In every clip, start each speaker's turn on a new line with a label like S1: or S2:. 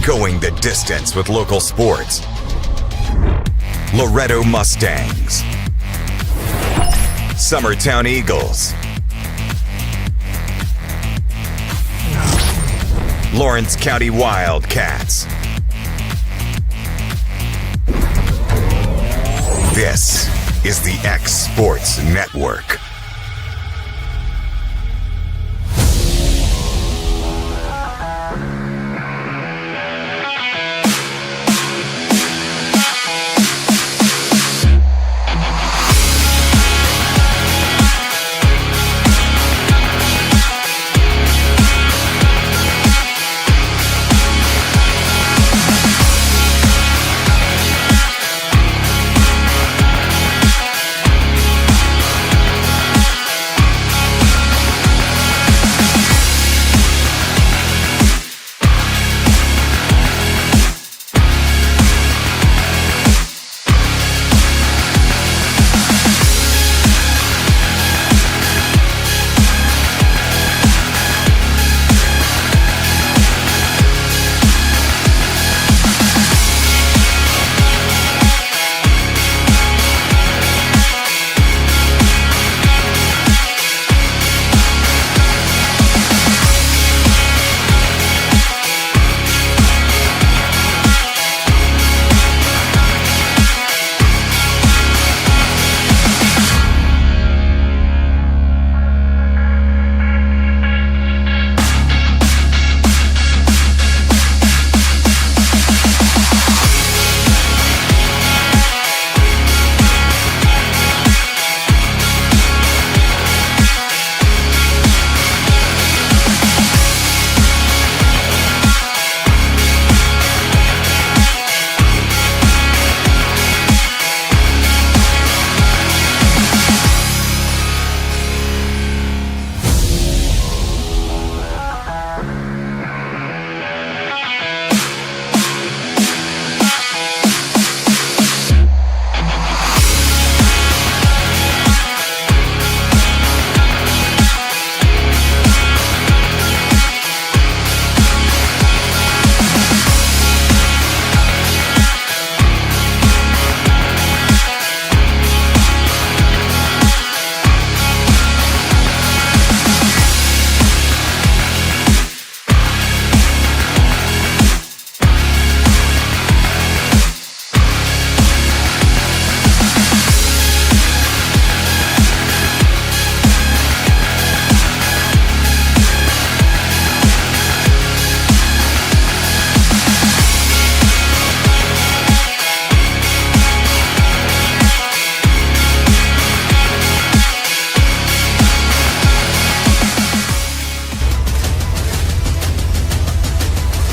S1: going the distance with local sports. Loretto Mustangs, Summertown Eagles, Lawrence County Wildcats. This is the X Sports Network.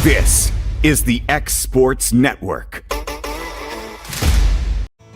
S1: This is the X Sports Network.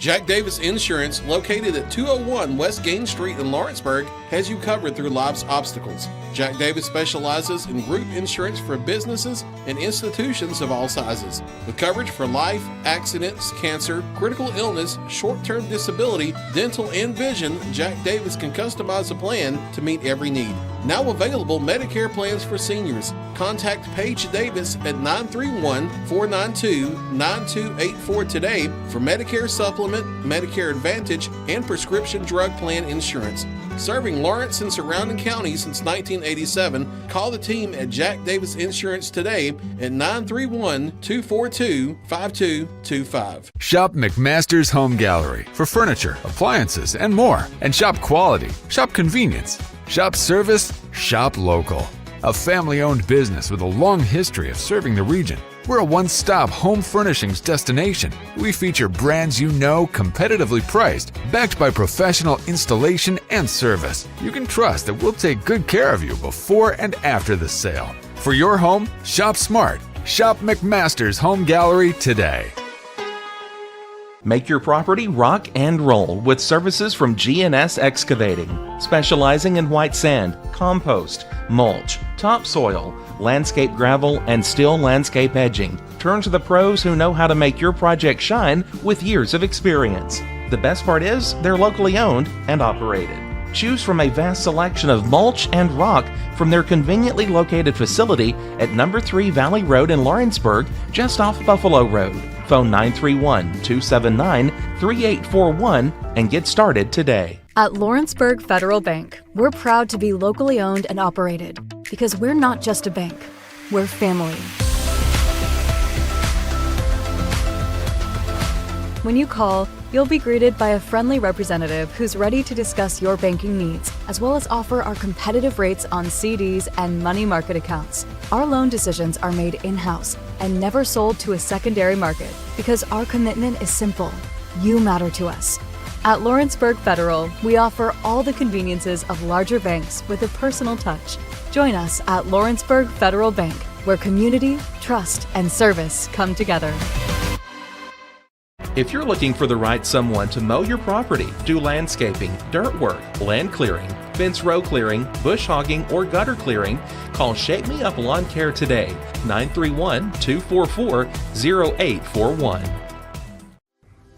S2: Jack Davis Insurance, located at 201 West Gain Street in Lawrenceburg, has you covered through life's obstacles. Jack Davis specializes in group insurance for businesses and institutions of all sizes. With coverage for life, accidents, cancer, critical illness, short-term disability, dental, and vision, Jack Davis can customize a plan to meet every need. Now available Medicare plans for seniors. Contact Paige Davis at 931-492-9284 today for Medicare Supplement, Medicare Advantage, and prescription drug plan insurance. Serving Lawrence and surrounding counties since 1987, call the team at Jack Davis Insurance today at 931-242-5225.
S3: Shop McMaster's Home Gallery for furniture, appliances, and more. And shop quality, shop convenience, shop service, shop local. A family-owned business with a long history of serving the region. We're a one-stop home furnishings destination. We feature brands you know, competitively priced, backed by professional installation and service. You can trust that we'll take good care of you before and after the sale. For your home, shop smart. Shop McMaster's Home Gallery today.
S4: Make your property rock and roll with services from G&S Excavating, specializing in white sand, compost, mulch, topsoil, landscape gravel, and steel landscape edging. Turn to the pros who know how to make your project shine with years of experience. The best part is they're locally owned and operated. Choose from a vast selection of mulch and rock from their conveniently located facility at number 3 Valley Road in Lawrenceburg, just off Buffalo Road. Phone 931-279-3841 and get started today.
S5: At Lawrenceburg Federal Bank, we're proud to be locally owned and operated because we're not just a bank, we're family. When you call, you'll be greeted by a friendly representative who's ready to discuss your banking needs, as well as offer our competitive rates on CDs and money market accounts. Our loan decisions are made in-house and never sold to a secondary market because our commitment is simple. You matter to us. At Lawrenceburg Federal, we offer all the conveniences of larger banks with a personal touch. Join us at Lawrenceburg Federal Bank, where community, trust, and service come together.
S4: If you're looking for the right someone to mow your property, do landscaping, dirt work, land clearing, fence row clearing, bush hogging, or gutter clearing, call Shake Me Up Lawn Care today, 931-244-0841.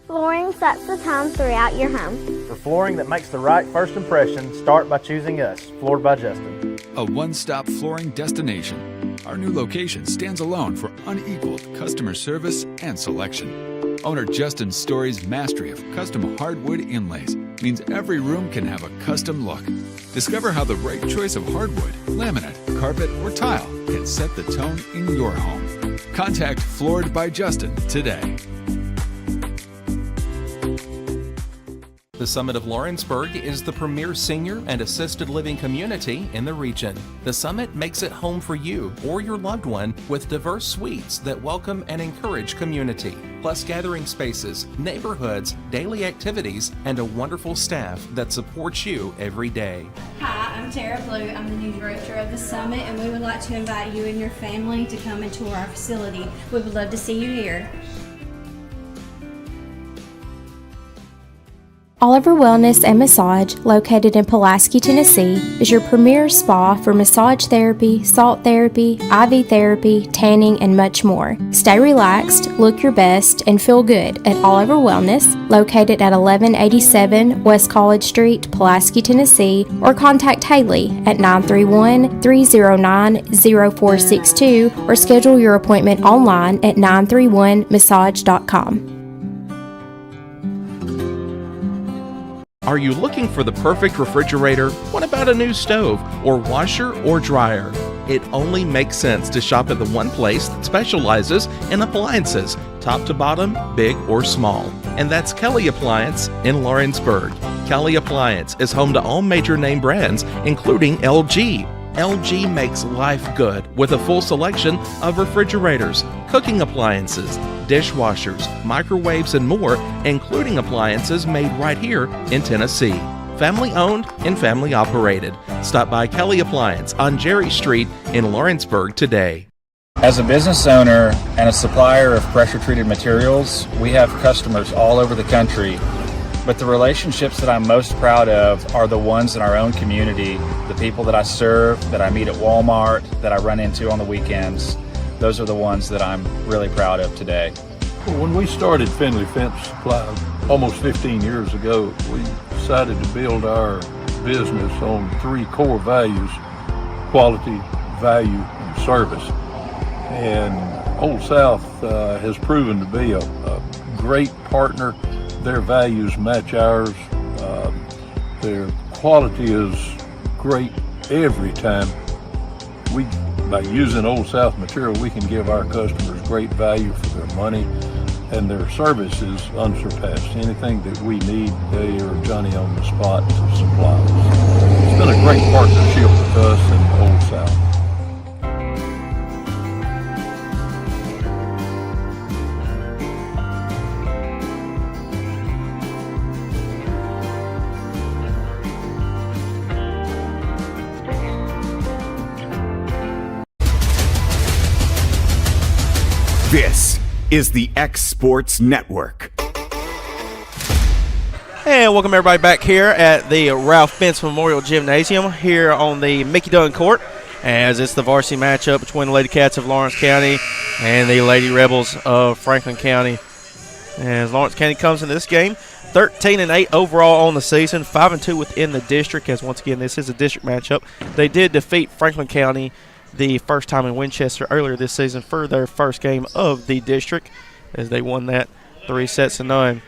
S6: Flooring sets the tone throughout your home.
S7: For flooring that makes the right first impression, start by choosing us, Floored by Justin.
S3: A one-stop flooring destination. Our new location stands alone for unequaled customer service and selection. Owner Justin Story's mastery of custom hardwood inlays means every room can have a custom look. Discover how the right choice of hardwood, laminate, carpet, or tile can set the tone in your home. Contact Floored by Justin today.
S4: The Summit of Lawrenceburg is the premier senior and assisted living community in the region. The Summit makes it home for you or your loved one with diverse suites that welcome and encourage community, plus gathering spaces, neighborhoods, daily activities, and a wonderful staff that supports you every day.
S8: Hi, I'm Tara Blue. I'm the new director of the Summit, and we would like to invite you and your family to come and tour our facility. We would love to see you here.
S6: Oliver Wellness and Massage, located in Pulaski, Tennessee, is your premier spa for massage therapy, salt therapy, IV therapy, tanning, and much more. Stay relaxed, look your best, and feel good at Oliver Wellness, located at 1187 West College Street, Pulaski, Tennessee, or contact Haley at 931-309-0462 or schedule your appointment online at 931massage.com.
S4: Are you looking for the perfect refrigerator? What about a new stove or washer or dryer? It only makes sense to shop at the one place that specializes in appliances, top to bottom, big or small. And that's Kelly Appliance in Lawrenceburg. Kelly Appliance is home to all major name brands, including LG. LG makes life good with a full selection of refrigerators, cooking appliances, dishwashers, microwaves, and more, including appliances made right here in Tennessee. Family owned and family operated. Stop by Kelly Appliance on Jerry Street in Lawrenceburg today.
S9: As a business owner and a supplier of pressure-treated materials, we have customers all over the country. But the relationships that I'm most proud of are the ones in our own community, the people that I serve, that I meet at Walmart, that I run into on the weekends. Those are the ones that I'm really proud of today.
S10: When we started Finley Fence Supply almost 15 years ago, we decided to build our business on 3 core values: quality, value, and service. And Old South has proven to be a great partner. Their values match ours. Their quality is great every time. By using Old South material, we can give our customers great value for their money, and their service is unsurpassed. Anything that we need, they are Johnny on the spot to supply us. It's been a great partnership with us and Old South.
S1: This is the X Sports Network.
S11: And welcome everybody back here at the Ralph Bentz Memorial Gymnasium here on the Mickey Dunn Court, as it's the varsity matchup between the Lady Cats of Lawrence County and the Lady Rebels of Franklin County. As Lawrence County comes into this game 13-8 overall on the season, 5-2 within the district, as once again this is a district matchup. They did defeat Franklin County the first time in Winchester earlier this season for their first game of the district, as they won that 3-0.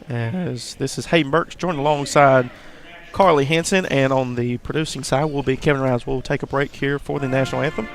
S11: As this is Hayden Burks joined alongside Carly Henson, and on the producing side will be Kevin Rouse. We'll take a break here for the national anthem.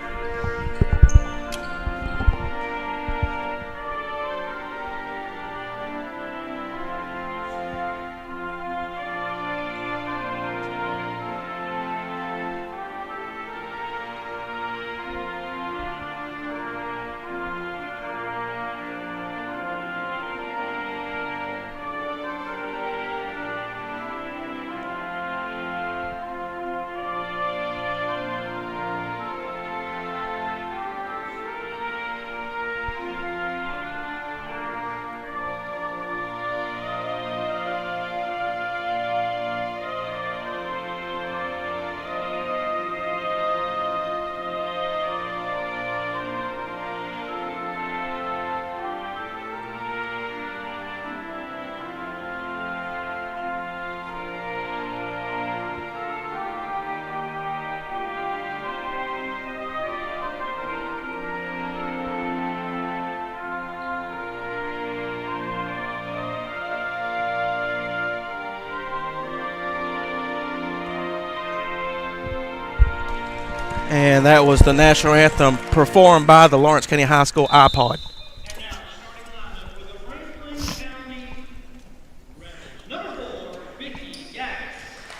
S11: And that was the national anthem performed by the Lawrence County High School iPod.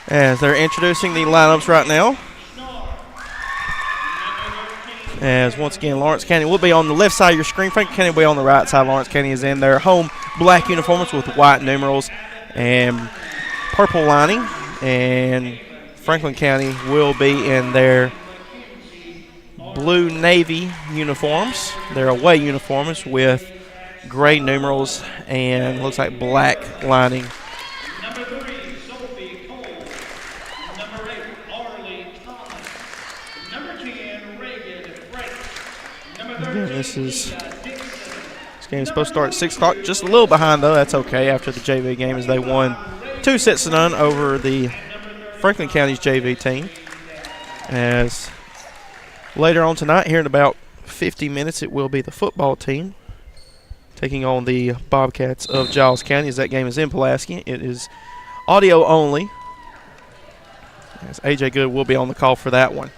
S11: As they're introducing the lineups right now. As once again, Lawrence County will be on the left side of your screen. Franklin County will be on the right side. Lawrence County is in their home black uniforms with white numerals and purple lining. And Franklin County will be in their blue navy uniforms, their away uniforms with gray numerals and looks like black lining. Again, this game is supposed to start at 6 o'clock, just a little behind though. That's okay after the JV game, as they won 2-0 over the Franklin County's JV team. As later on tonight, here in about 50 minutes, it will be the football team taking on the Bobcats of Giles County, as that game is in Pulaski. It is audio only, as A.J. Good will be on the call for that one.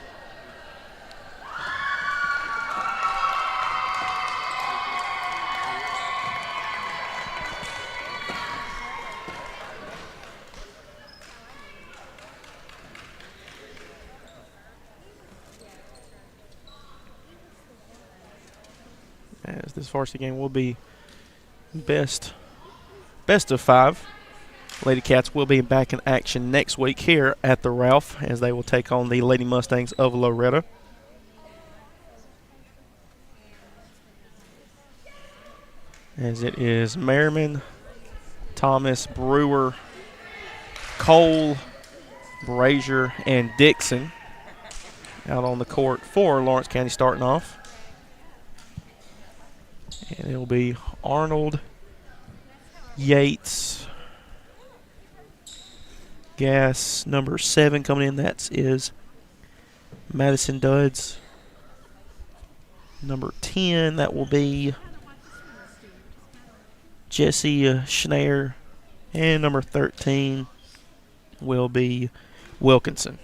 S11: As this varsity game will be best of 5. Lady Cats will be back in action next week here at the Ralph, as they will take on the Lady Mustangs of Loretta. As it is Merriman, Thomas, Brewer, Cole, Brazier, and Dixon out on the court for Lawrence County starting off. And it'll be Arnold, Yates, Gass, number 7 coming in. That is Madison Dudds. Number 10, that will be Jesse Schneer. And number 13 will be Wilkinson.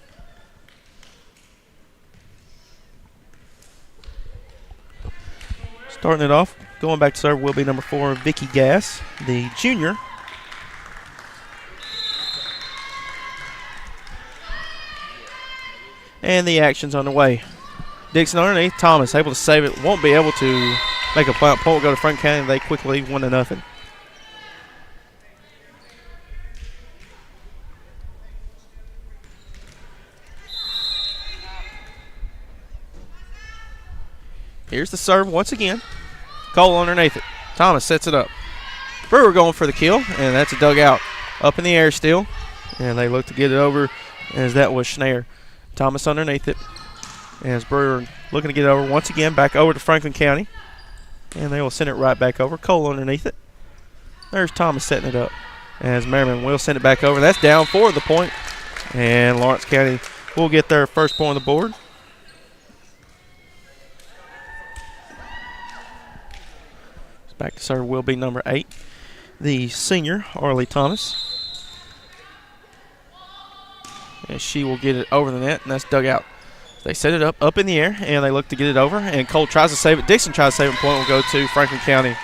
S11: Starting it off, going back to serve will be number 4, Vicky Gass, the junior. And the action's underway. Dixon underneath, Thomas able to save it, won't be able to make a point, go to Franklin County, and they quickly 1-0. Here's the serve once again. Cole underneath it. Thomas sets it up. Brewer going for the kill, and that's a dugout. Up in the air still. And they look to get it over, as that was Schneer. Thomas underneath it. As Brewer looking to get it over once again, back over to Franklin County. And they will send it right back over. Cole underneath it. There's Thomas setting it up. As Merriman will send it back over. That's down for the point. And Lawrence County will get their first point on the board. Back to serve will be number 8, the senior, Arlie Thomas. And she will get it over the net, and that's dug out. They set it up in the air, and they look to get it over. And Cole tries to save it. Dixon tries to save it. Point will go to Franklin County.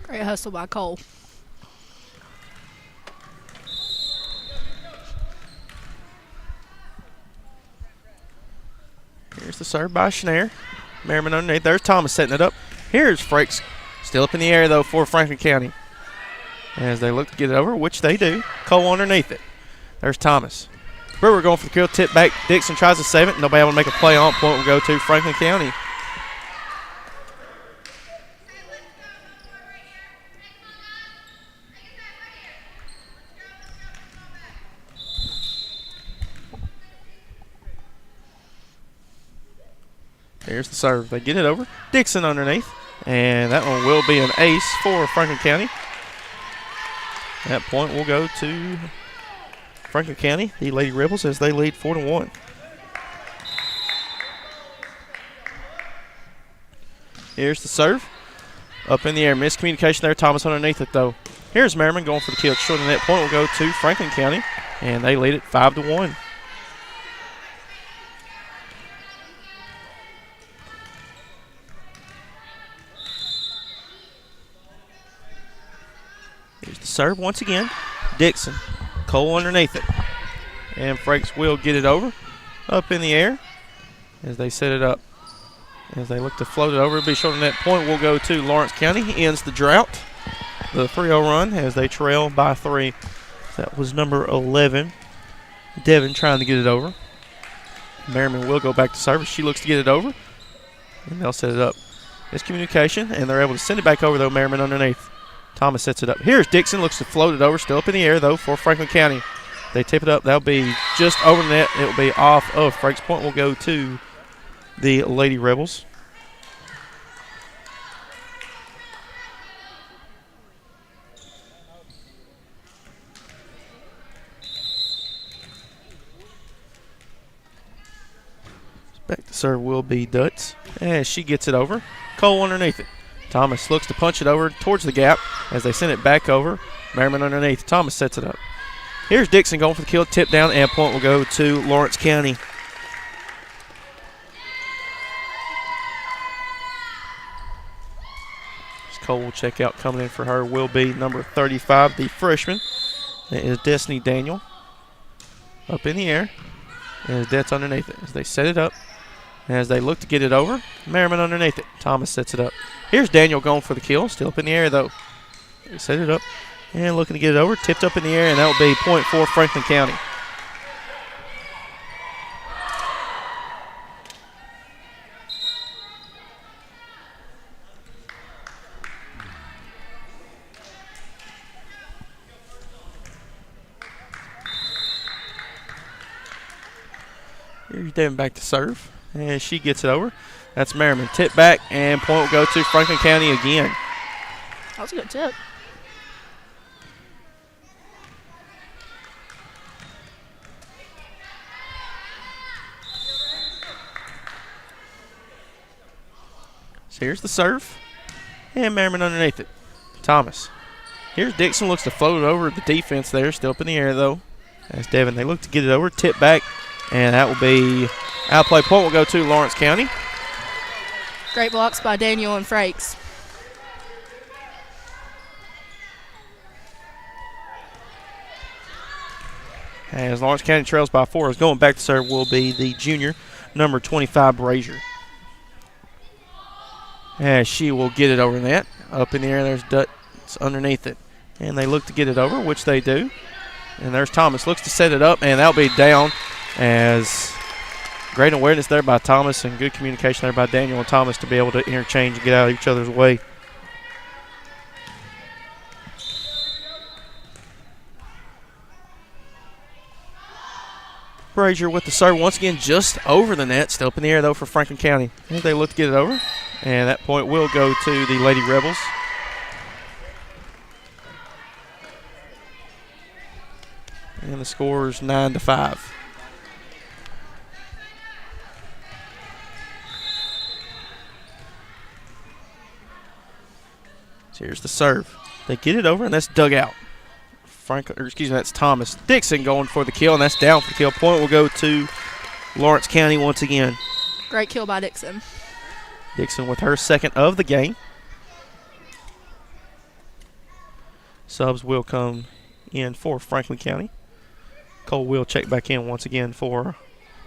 S12: Great hustle by Cole.
S11: Here's the serve by Schneer. Merriman underneath. There's Thomas setting it up. Here's Frakes. Still up in the air, though, for Franklin County. As they look to get it over, which they do. Cole underneath it. There's Thomas. Brewer going for the kill. Tip back. Dixon tries to save it. Nobody able to make a play on. Point will go to Franklin County. Here's the serve. They get it over. Dixon underneath. And that one will be an ace for Franklin County. That point will go to Franklin County, the Lady Rebels, as they lead 4-1. Here's the serve. Up in the air. Miscommunication there. Thomas underneath it, though. Here's Merriman going for the kill. Short of that point will go to Franklin County. And they lead it 5-1. Here's the serve once again. Dixon. Cole underneath it. And Frakes will get it over. Up in the air as they set it up. As they look to float it over, it'll be short on that point. Will go to Lawrence County. Ends the drought. The 3-0 run as they trail by 3. That was number 11. Devin trying to get it over. Merriman will go back to service. She looks to get it over. And they'll set it up. Miscommunication, and they're able to send it back over, though. Merriman underneath. Thomas sets it up. Here's Dixon. Looks to float it over. Still up in the air, though, for Franklin County. They tip it up. That'll be just over the net. It will be off of Frakes. Point will go to the Lady Rebels. Back to serve will be Dutz. And she gets it over. Cole underneath it. Thomas looks to punch it over towards the gap as they send it back over. Merriman underneath. Thomas sets it up. Here's Dixon going for the kill. Tip down, and point will go to Lawrence County. Cole will check out. Coming in for her will be number 35, the freshman. That is Destiny Daniel. Up in the air. And that's underneath it as they set it up. As they look to get it over, Merriman underneath it. Thomas sets it up. Here's Daniel going for the kill. Still up in the air, though. They set it up and looking to get it over. Tipped up in the air, and that will be point for Franklin County. Here's Devin back to serve. And she gets it over. That's Merriman. Tip back, and point will go to Franklin County again.
S12: That was a good tip.
S11: So here's the serve. And Merriman underneath it. Thomas. Here's Dixon. Looks to float it over the defense there. Still up in the air, though. That's Devin. They look to get it over. Tip back. And that will be outplay. Point will go to Lawrence County.
S12: Great blocks by Daniel and Frakes.
S11: As Lawrence County trails by 4, is going back to serve will be the junior, number 25, Brazier. As she will get it over that. Up in the air, there's Dutz underneath it. And they look to get it over, which they do. And there's Thomas. Looks to set it up, and that'll be down. As great awareness there by Thomas and good communication there by Daniel and Thomas to be able to interchange and get out of each other's way. Brazier with the serve once again just over the net. Still up in the air, though, for Franklin County. And they look to get it over. And that point will go to the Lady Rebels. And the score is 9-5. So here's the serve. They get it over, and that's dug out. That's Thomas Dixon going for the kill, and that's down for the kill. Point will go to Lawrence County once again.
S12: Great kill by Dixon.
S11: Dixon with her second of the game. Subs will come in for Franklin County. Cole will check back in once again for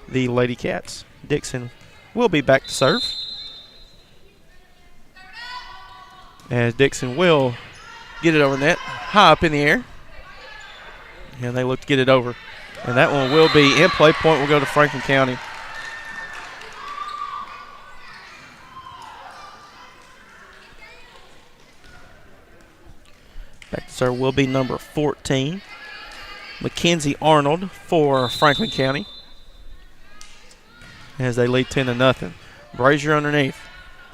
S11: the Lady Cats. Dixon will be back to serve. As Dixon will get it over net, high up in the air. And they look to get it over. And that one will be in play. Point will go to Franklin County. Back to serve will be number 14. Mackenzie Arnold for Franklin County. As they lead 10-0. Brazier underneath.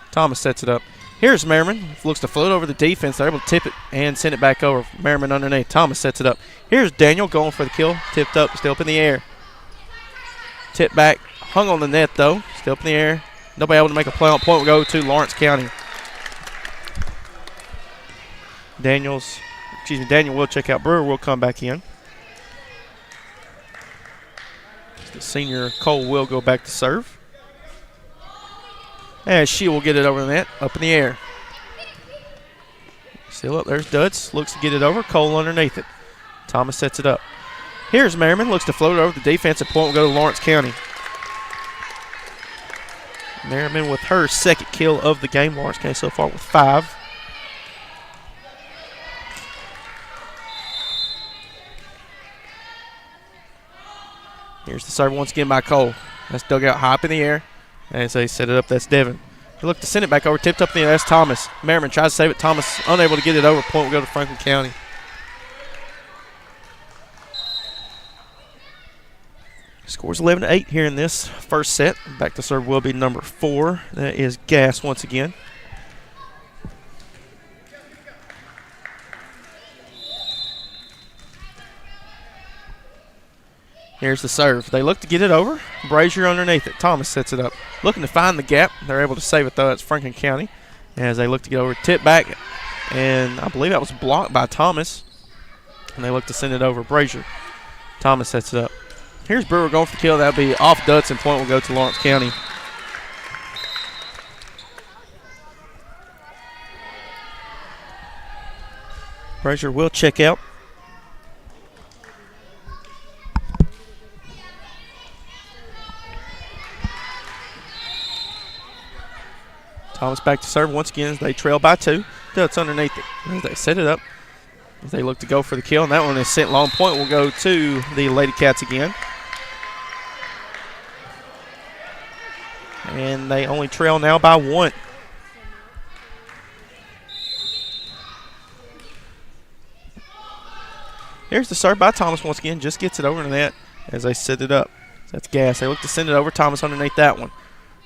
S11: Thomas sets it up. Here's Merriman. Looks to float over the defense. They're able to tip it and send it back over. Merriman underneath. Thomas sets it up. Here's Daniel going for the kill. Tipped up, still up in the air. Tip back. Hung on the net, though. Still up in the air. Nobody able to make a play on point. Will go to Lawrence County. Daniel will check out. Brewer will come back in. The senior Cole will go back to serve. As she will get it over the net, up in the air. Still up, there's Dutz, looks to get it over, Cole underneath it. Thomas sets it up. Here's Merriman, looks to float it over the defensive point, will go to Lawrence County. Merriman with her second kill of the game. Lawrence County so far with 5. Here's the serve once again by Cole. That's dug out high up in the air. As they set it up, that's Devin. They look to send it back over, tipped up in the air, that's Thomas. Merriman tries to save it. Thomas unable to get it over. Point will go to Franklin County. Scores 11-8 here in this first set. Back to serve will be number 4. That is Gass once again. Here's the serve. They look to get it over. Brazier underneath it. Thomas sets it up. Looking to find the gap. They're able to save it, though. It's Franklin County. As they look to get over. Tip back. And I believe that was blocked by Thomas. And they look to send it over. Brazier. Thomas sets it up. Here's Brewer going for the kill. That'll be off Dutz, and point will go to Lawrence County. Brazier will check out. Thomas back to serve once again as they trail by 2. Dutz underneath it. As they set it up. As they look to go for the kill. And that one is sent long. Point will go to the Lady Cats again. And they only trail now by 1. Here's the serve by Thomas once again. Just gets it over the net as they set it up. That's Gass. They look to send it over. Thomas underneath that one.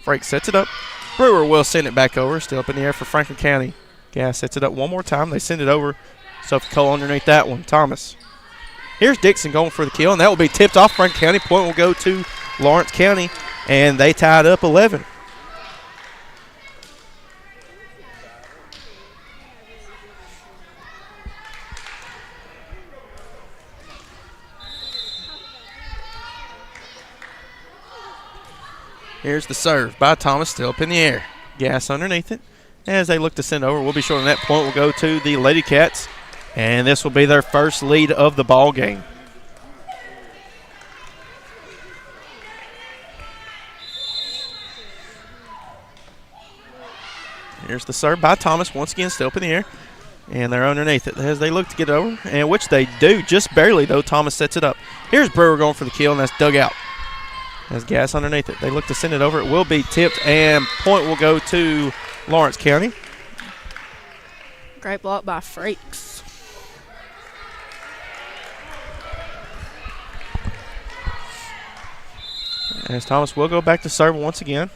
S11: Frake sets it up. Brewer will send it back over. Still up in the air for Franklin County. Gass sets it up one more time. They send it over. Sophie Cole underneath that one. Thomas. Here's Dixon going for the kill, and that will be tipped off Franklin County. Point will go to Lawrence County, and they tied up 11. Here's the serve by Thomas, still up in the air. Gass underneath it. As they look to send over, we'll be short on that. Point will go to the Lady Cats, and this will be their first lead of the ball game. Here's the serve by Thomas, once again, still up in the air, and they're underneath it as they look to get over, and which they do, just barely, though. Thomas sets it up. Here's Brewer going for the kill, and that's dug out. Has Gass underneath it. They look to send it over. It will be tipped, and point will go to Lawrence County.
S12: Great block by Frakes.
S11: As Thomas will go back to serve once again.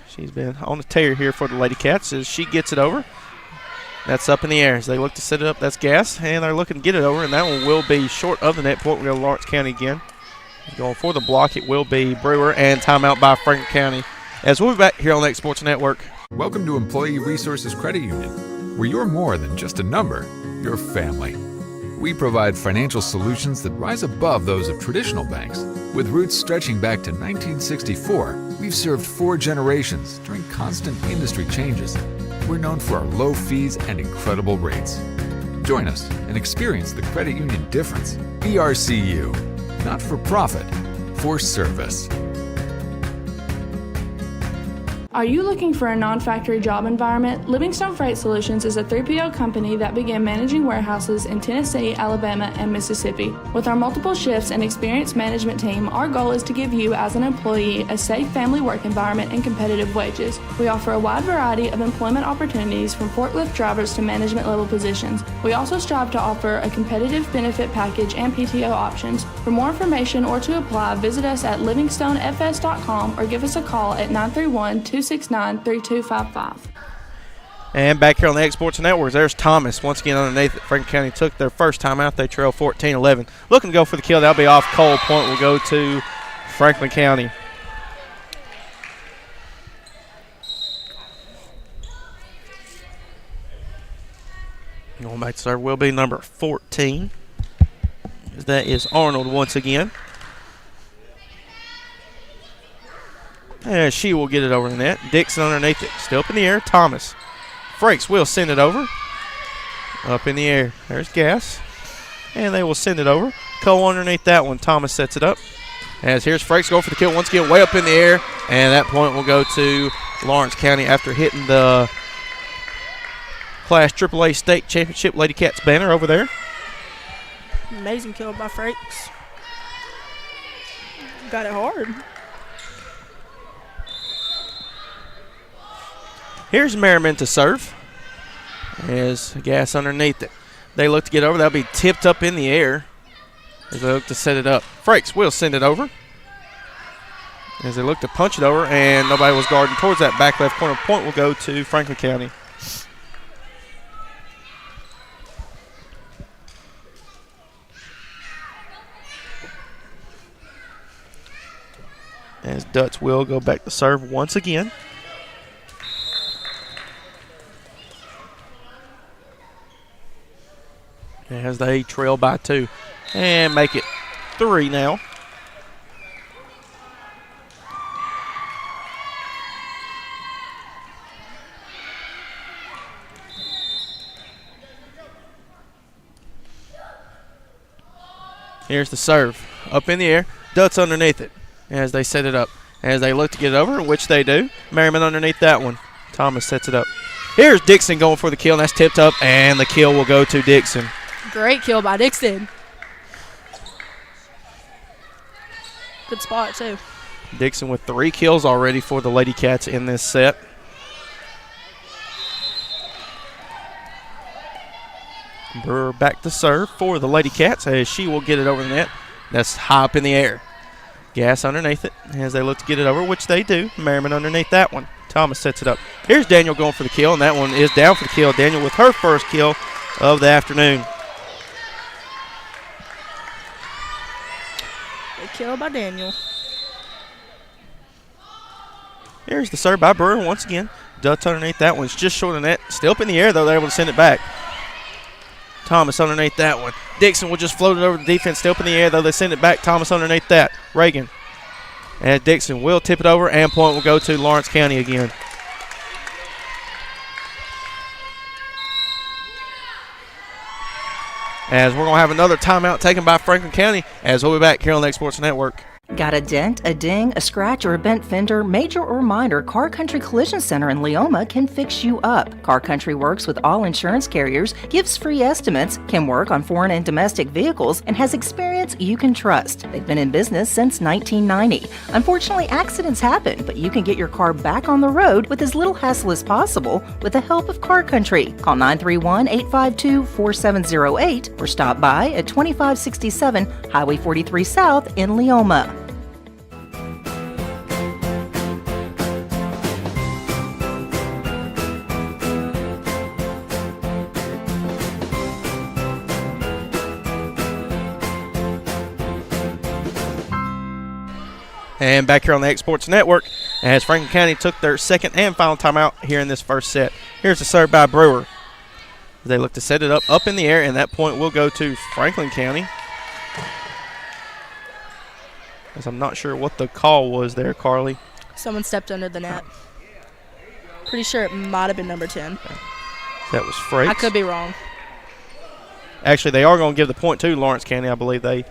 S11: She's been on the tear here for the Lady Cats as she gets it over. That's up in the air as they look to set it up. That's Gass, and they're looking to get it over, and that one will be short of the net point. We'll go to Lawrence County again. Going for the block, it will be Brewer, and timeout by Franklin County. As we'll be back here on the X Sports Network.
S3: Welcome to Employee Resources Credit Union, where you're more than just a number, you're family. We provide financial solutions that rise above those of traditional banks. With roots stretching back to 1964, we've served 4 generations during constant industry changes. We're known for our low fees and incredible rates. Join us and experience the credit union difference. ERCU, not for profit, for service.
S13: Are you looking for a non-factory job environment? Livingstone Freight Solutions is a 3PL company that began managing warehouses in Tennessee, Alabama, and Mississippi. With our multiple shifts and experienced management team, our goal is to give you, as an employee, a safe family work environment and competitive wages. We offer a wide variety of employment opportunities from forklift drivers to management level positions. We also strive to offer a competitive benefit package and PTO options. For more information or to apply, visit us at livingstonefs.com or give us a call at 931-269-3255.
S11: And back here on the X Sports Network, there's Thomas once again underneath it. Franklin County took their first time out. They trail 14-11. Looking to go for the kill. That'll be off. Cole. Point will go to Franklin County. Going back to serve will be number 14. That is Arnold once again. And she will get it over the net. Dixon underneath it. Still up in the air. Thomas. Frakes will send it over. Up in the air. There's Gass. And they will send it over. Cole underneath that one. Thomas sets it up. As here's Frakes going for the kill once again. Way up in the air. And that point will go to Lawrence County after hitting the Class AAA State Championship Lady Cats banner over there.
S12: Amazing kill by Frakes. Got it hard.
S11: Here's Merriman to serve. As Gass underneath it. They look to get over. That'll be tipped up in the air as they look to set it up. Frakes will send it over. As they look to punch it over, and nobody was guarding towards that back left corner. Point will go to Franklin County. As Dutz will go back to serve once again. As they trail by 2 and make it 3 now. Here's the serve. Up in the air. Dutz underneath it as they set it up. As they look to get it over, which they do. Merriman underneath that one. Thomas sets it up. Here's Dixon going for the kill, and that's tipped up, and the kill will go to Dixon.
S12: Great kill by Dixon. Good spot, too.
S11: Dixon with 3 kills already for the Lady Cats in this set. Brewer back to serve for the Lady Cats as she will get it over the net. That's high up in the air. Gass underneath it as they look to get it over, which they do. Merriman underneath that one. Thomas sets it up. Here's Daniel going for the kill, and that one is down for the kill. Daniel with her first kill of the afternoon.
S12: Good kill by Daniel.
S11: Here's the serve by Brewer once again. Dutz underneath that one. It's just short of the net. Still up in the air, though. They're able to send it back. Thomas underneath that one. Dixon will just float it over the defense. Still up in the air, though. They send it back. Thomas underneath that. Reagan. And Dixon will tip it over, and point will go to Lawrence County again. As we're going to have another timeout taken by Franklin County as we'll be back here on the X Sports Network.
S14: Got a dent, a ding, a scratch, or a bent fender? Major or minor, Car Country Collision Center in Leoma can fix you up. Car Country works with all insurance carriers, gives free estimates, can work on foreign and domestic vehicles, and has experience you can trust. They've been in business since 1990. Unfortunately, accidents happen, but you can get your car back on the road with as little hassle as possible with the help of Car Country. Call 931-852-4708 or stop by at 2567 Highway 43 South in Leoma.
S11: And back here on the X Sports Network, as Franklin County took their second and final timeout here in this first set. Here's the serve by Brewer. They look to set it up in the air, and that point will go to Franklin County. As I'm not sure what the call was there, Carly.
S12: Someone stepped under the net. Pretty sure it might have been number 10.
S11: That was Frakes.
S12: I could be wrong.
S11: Actually, they are going to give the point to Lawrence County. I believe they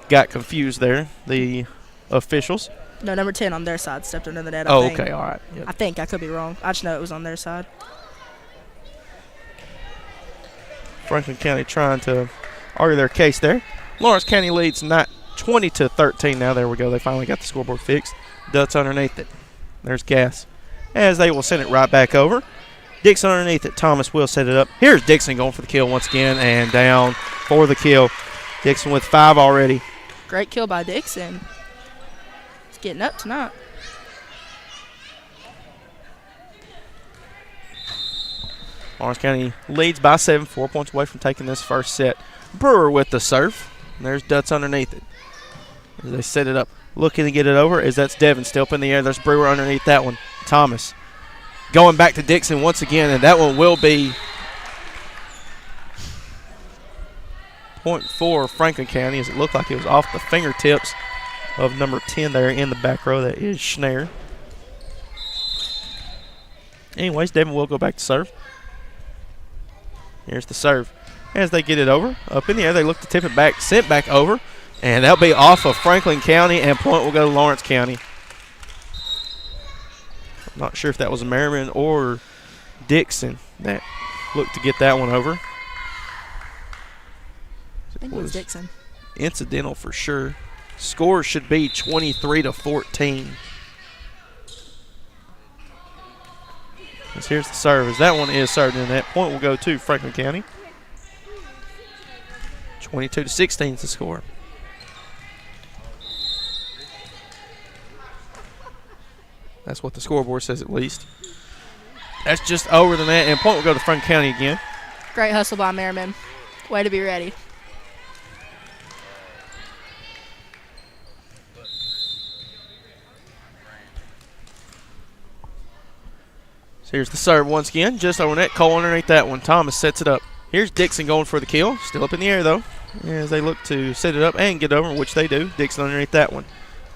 S11: got confused there, the officials.
S12: No, number 10 on their side stepped under the net.
S11: Oh, okay, all right. Yep.
S12: I think I could be wrong. I just know it was on their side.
S11: Franklin County trying to argue their case there. Lawrence County leads 20-13 now. There we go. They finally got the scoreboard fixed. Dutz underneath it. There's Gas. As they will send it right back over. Dixon underneath it. Thomas will set it up. Here's Dixon going for the kill once again and down for the kill. Dixon with 5 already.
S12: Great kill by Dixon. It's getting up tonight.
S11: Lawrence County leads by 7, 4 points away from taking this first set. Brewer with the serve. And there's Dutz underneath it. As they set it up, looking to get it over, as that's Devin still up in the air. There's Brewer underneath that one. Thomas going back to Dixon once again, and that one will be point for Franklin County, as it looked like it was off the fingertips of number 10 there in the back row. That is Schneier. Anyways, Devin will go back to serve. Here's the serve. As they get it over, up in the air, they look to tip it back, sent back over, and that'll be off of Franklin County, and point will go to Lawrence County. I'm not sure if that was Merriman or Dixon that looked to get that one over.
S12: I think it was Dixon.
S11: Incidental for sure. Score should be 23-14. Here's the serve. As that one is served in, that point will go to Franklin County. 22-16 is the score. That's what the scoreboard says at least. That's just over the net, and point will go to Franklin County again.
S12: Great hustle by Merriman. Way to be ready.
S11: So here's the serve once again, just over net. Cole underneath that one. Thomas sets it up. Here's Dixon going for the kill. Still up in the air, though, as they look to set it up and get over, which they do. Dixon underneath that one.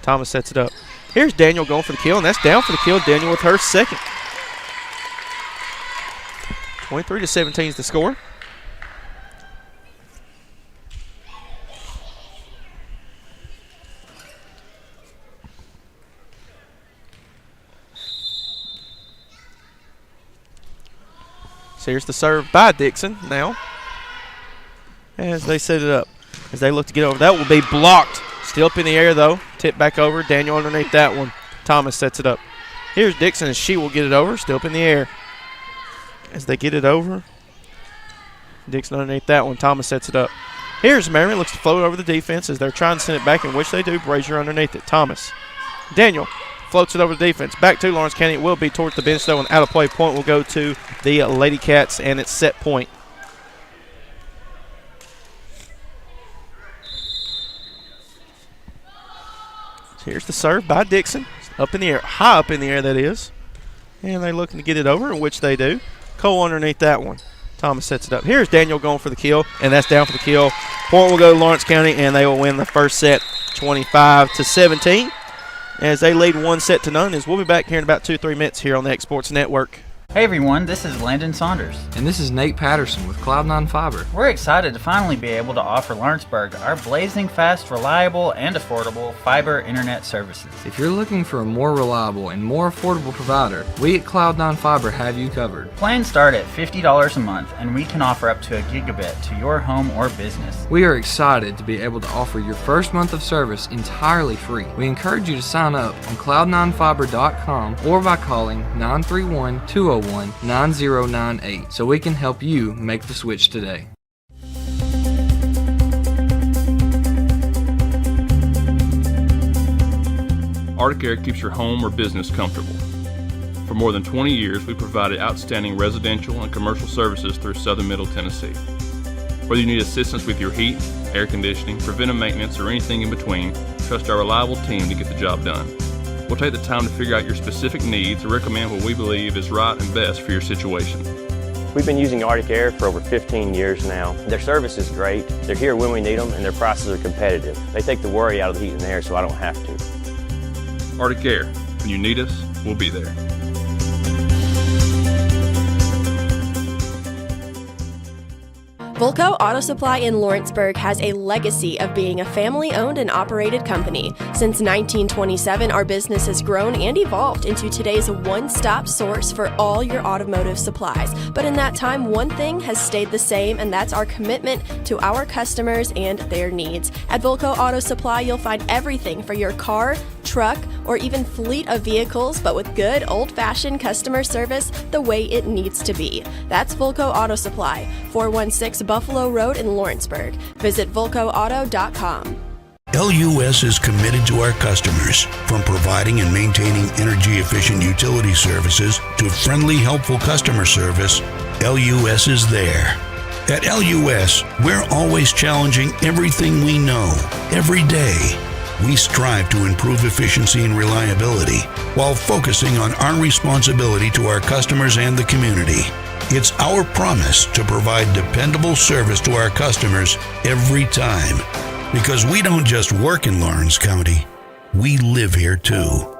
S11: Thomas sets it up. Here's Daniel going for the kill, and that's down for the kill. Daniel with her second. 23-17 is the score. So here's the serve by Dixon now, as they set it up. As they look to get over, that will be blocked. Still up in the air, though. Tip back over. Daniel underneath that one. Thomas sets it up. Here's Dixon, and she will get it over. Still up in the air. As they get it over, Dixon underneath that one. Thomas sets it up. Here's Merriman. Looks to float over the defense as they're trying to send it back, in which they do. Brazier underneath it. Thomas. Daniel floats it over the defense. Back to Lawrence County. It will be towards the bench, though, and out of play. Point will go to the Lady Cats, and it's set point. Here's the serve by Dixon. Up in the air, high up in the air, that is. And they're looking to get it over, which they do. Cole underneath that one. Thomas sets it up. Here's Daniel going for the kill, and that's down for the kill. Point will go to Lawrence County, and they will win the first set 25-17. As they lead 1-0, as we'll be back here in about 2-3 minutes here on the X Sports Network.
S15: Hey everyone, this is Landon Saunders.
S16: And this is Nate Patterson with Cloud9 Fiber.
S15: We're excited to finally be able to offer Lawrenceburg our blazing fast, reliable, and affordable fiber internet services.
S16: If you're looking for a more reliable and more affordable provider, we at Cloud9 Fiber have you covered.
S15: Plans start at $50 a month, and we can offer up to a gigabit to your home or business.
S16: We are excited to be able to offer your first month of service entirely free. We encourage you to sign up on cloud9fiber.com or by calling 931-201-9098 so we can help you make the switch today.
S17: Arctic Air keeps your home or business comfortable. For more than 20 years, we provided outstanding residential and commercial services through Southern Middle Tennessee. Whether you need assistance with your heat, air conditioning, preventive maintenance, or anything in between, trust our reliable team to get the job done. We'll take the time to figure out your specific needs and recommend what we believe is right and best for your situation.
S18: We've been using Arctic Air for over 15 years now. Their service is great, they're here when we need them, and their prices are competitive. They take the worry out of the heat and air so I don't have to.
S17: Arctic Air, when you need us, we'll be there.
S19: Volco Auto Supply in Lawrenceburg has a legacy of being a family-owned and operated company. Since 1927, our business has grown and evolved into today's one-stop source for all your automotive supplies. But in that time, one thing has stayed the same, and that's our commitment to our customers and their needs. At Volco Auto Supply, you'll find everything for your car, truck, or even fleet of vehicles, but with good old-fashioned customer service the way it needs to be. That's Volco Auto Supply, 416 Buffalo Road in Lawrenceburg. Visit VolcoAuto.com.
S20: LUS is committed to our customers, from providing and maintaining energy-efficient utility services to friendly, helpful customer service. LUS is there. At LUS, we're always challenging everything we know, every day. We strive to improve efficiency and reliability while focusing on our responsibility to our customers and the community. It's our promise to provide dependable service to our customers every time. Because we don't just work in Lawrence County, we live here too.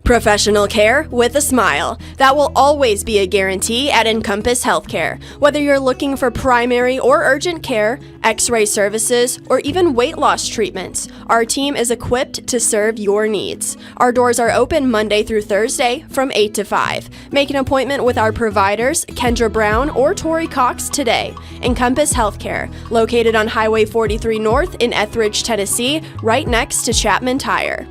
S19: Professional care with a smile. That will always be a guarantee at Encompass Healthcare. Whether you're looking for primary or urgent care, x-ray services, or even weight loss treatments, our team is equipped to serve your needs. Our doors are open Monday through Thursday from 8 to 5. Make an appointment with our providers, Kendra Brown or Tori Cox, today. Encompass Healthcare, located on Highway 43 North in Etheridge, Tennessee, right next to Chapman Tire.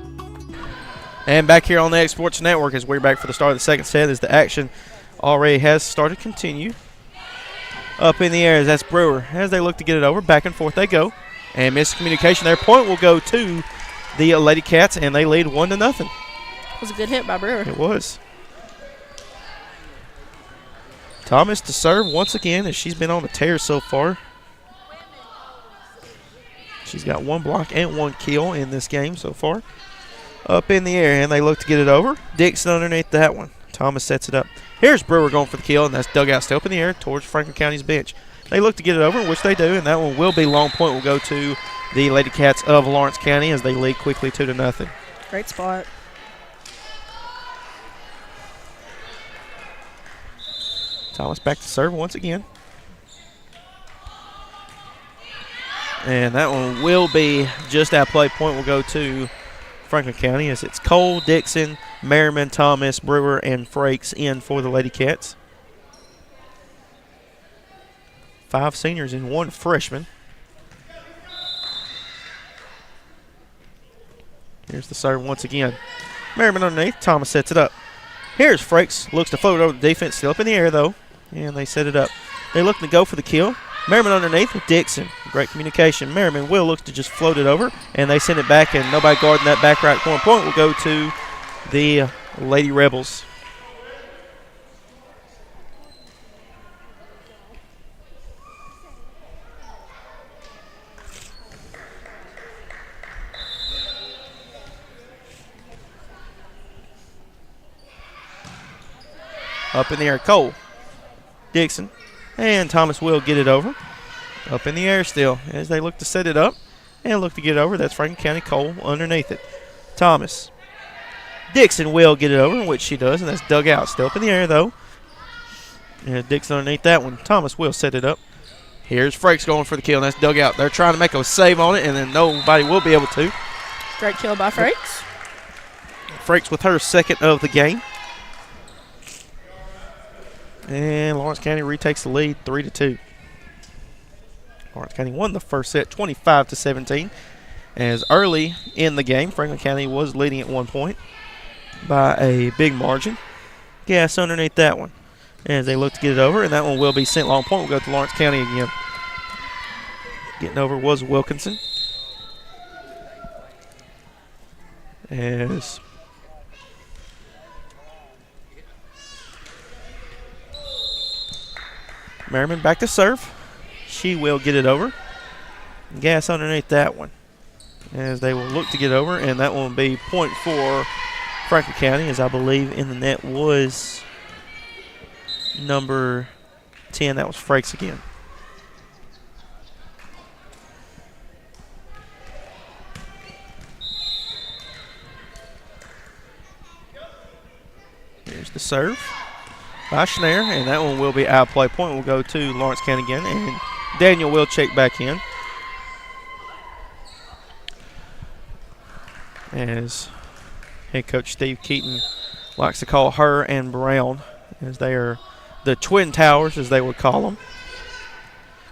S11: And back here on the X Sports Network as we're back for the start of the second set as the action already has started to continue. Up in the air as that's Brewer. As they look to get it over, back and forth they go. And miscommunication. Their point will go to the Lady Cats, and they lead 1-0.
S12: It was a good hit by Brewer.
S11: It was. Thomas to serve once again as she's been on the tear so far. She's got 1 block and 1 kill in this game so far. Up in the air, and they look to get it over. Dixon underneath that one. Thomas sets it up. Here's Brewer going for the kill, and that's dug out still up in the air towards Franklin County's bench. They look to get it over, which they do, and that one will be long point. Will go to the Lady Cats of Lawrence County as they lead quickly 2-0.
S12: Great spot.
S11: Thomas back to serve once again. And that one will be just out play. Point will go to Franklin County as it's Cole, Dixon, Merriman, Thomas, Brewer, and Frakes in for the Lady Cats. 5 seniors and 1 freshman. Here's the serve once again. Merriman underneath. Thomas sets it up. Here's Frakes. Looks to float over the defense. Still up in the air, though. And they set it up. They look to go for the kill. Merriman underneath with Dixon. Great communication. Merriman will looks to just float it over, and they send it back, and nobody guarding that back right corner. Point will go to the Lady Rebels. Up in the air, Cole, Dixon, and Thomas will get it over. Up in the air still as they look to set it up and look to get it over. That's Franklin County. Cole underneath it. Thomas. Dixon will get it over, which she does, and that's dug out. Still up in the air, though. And Dixon underneath that one. Thomas will set it up. Here's Frakes going for the kill, and that's dug out. They're trying to make a save on it, and then nobody will be able to.
S12: Great kill by Frakes.
S11: Frakes with her second of the game. And Lawrence County retakes the lead 3-2. Lawrence County won the first set 25-17. As early in the game, Franklin County was leading at 1 point by a big margin. Gas underneath that one as they look to get it over, and that one will be sent long point. We'll go to Lawrence County again. Getting over was Wilkinson. As Merriman back to serve. She will get it over. Gas underneath that one. As they will look to get over, and that one will be point for Franklin County, as I believe in the net was number 10. That was Frakes again. Here's the serve by Schneer, and that one will be out of play. Point will go to Lawrence County again, and Daniel will check back in. As head coach Steve Keaton likes to call her and Brown, as they are the Twin Towers, as they would call them.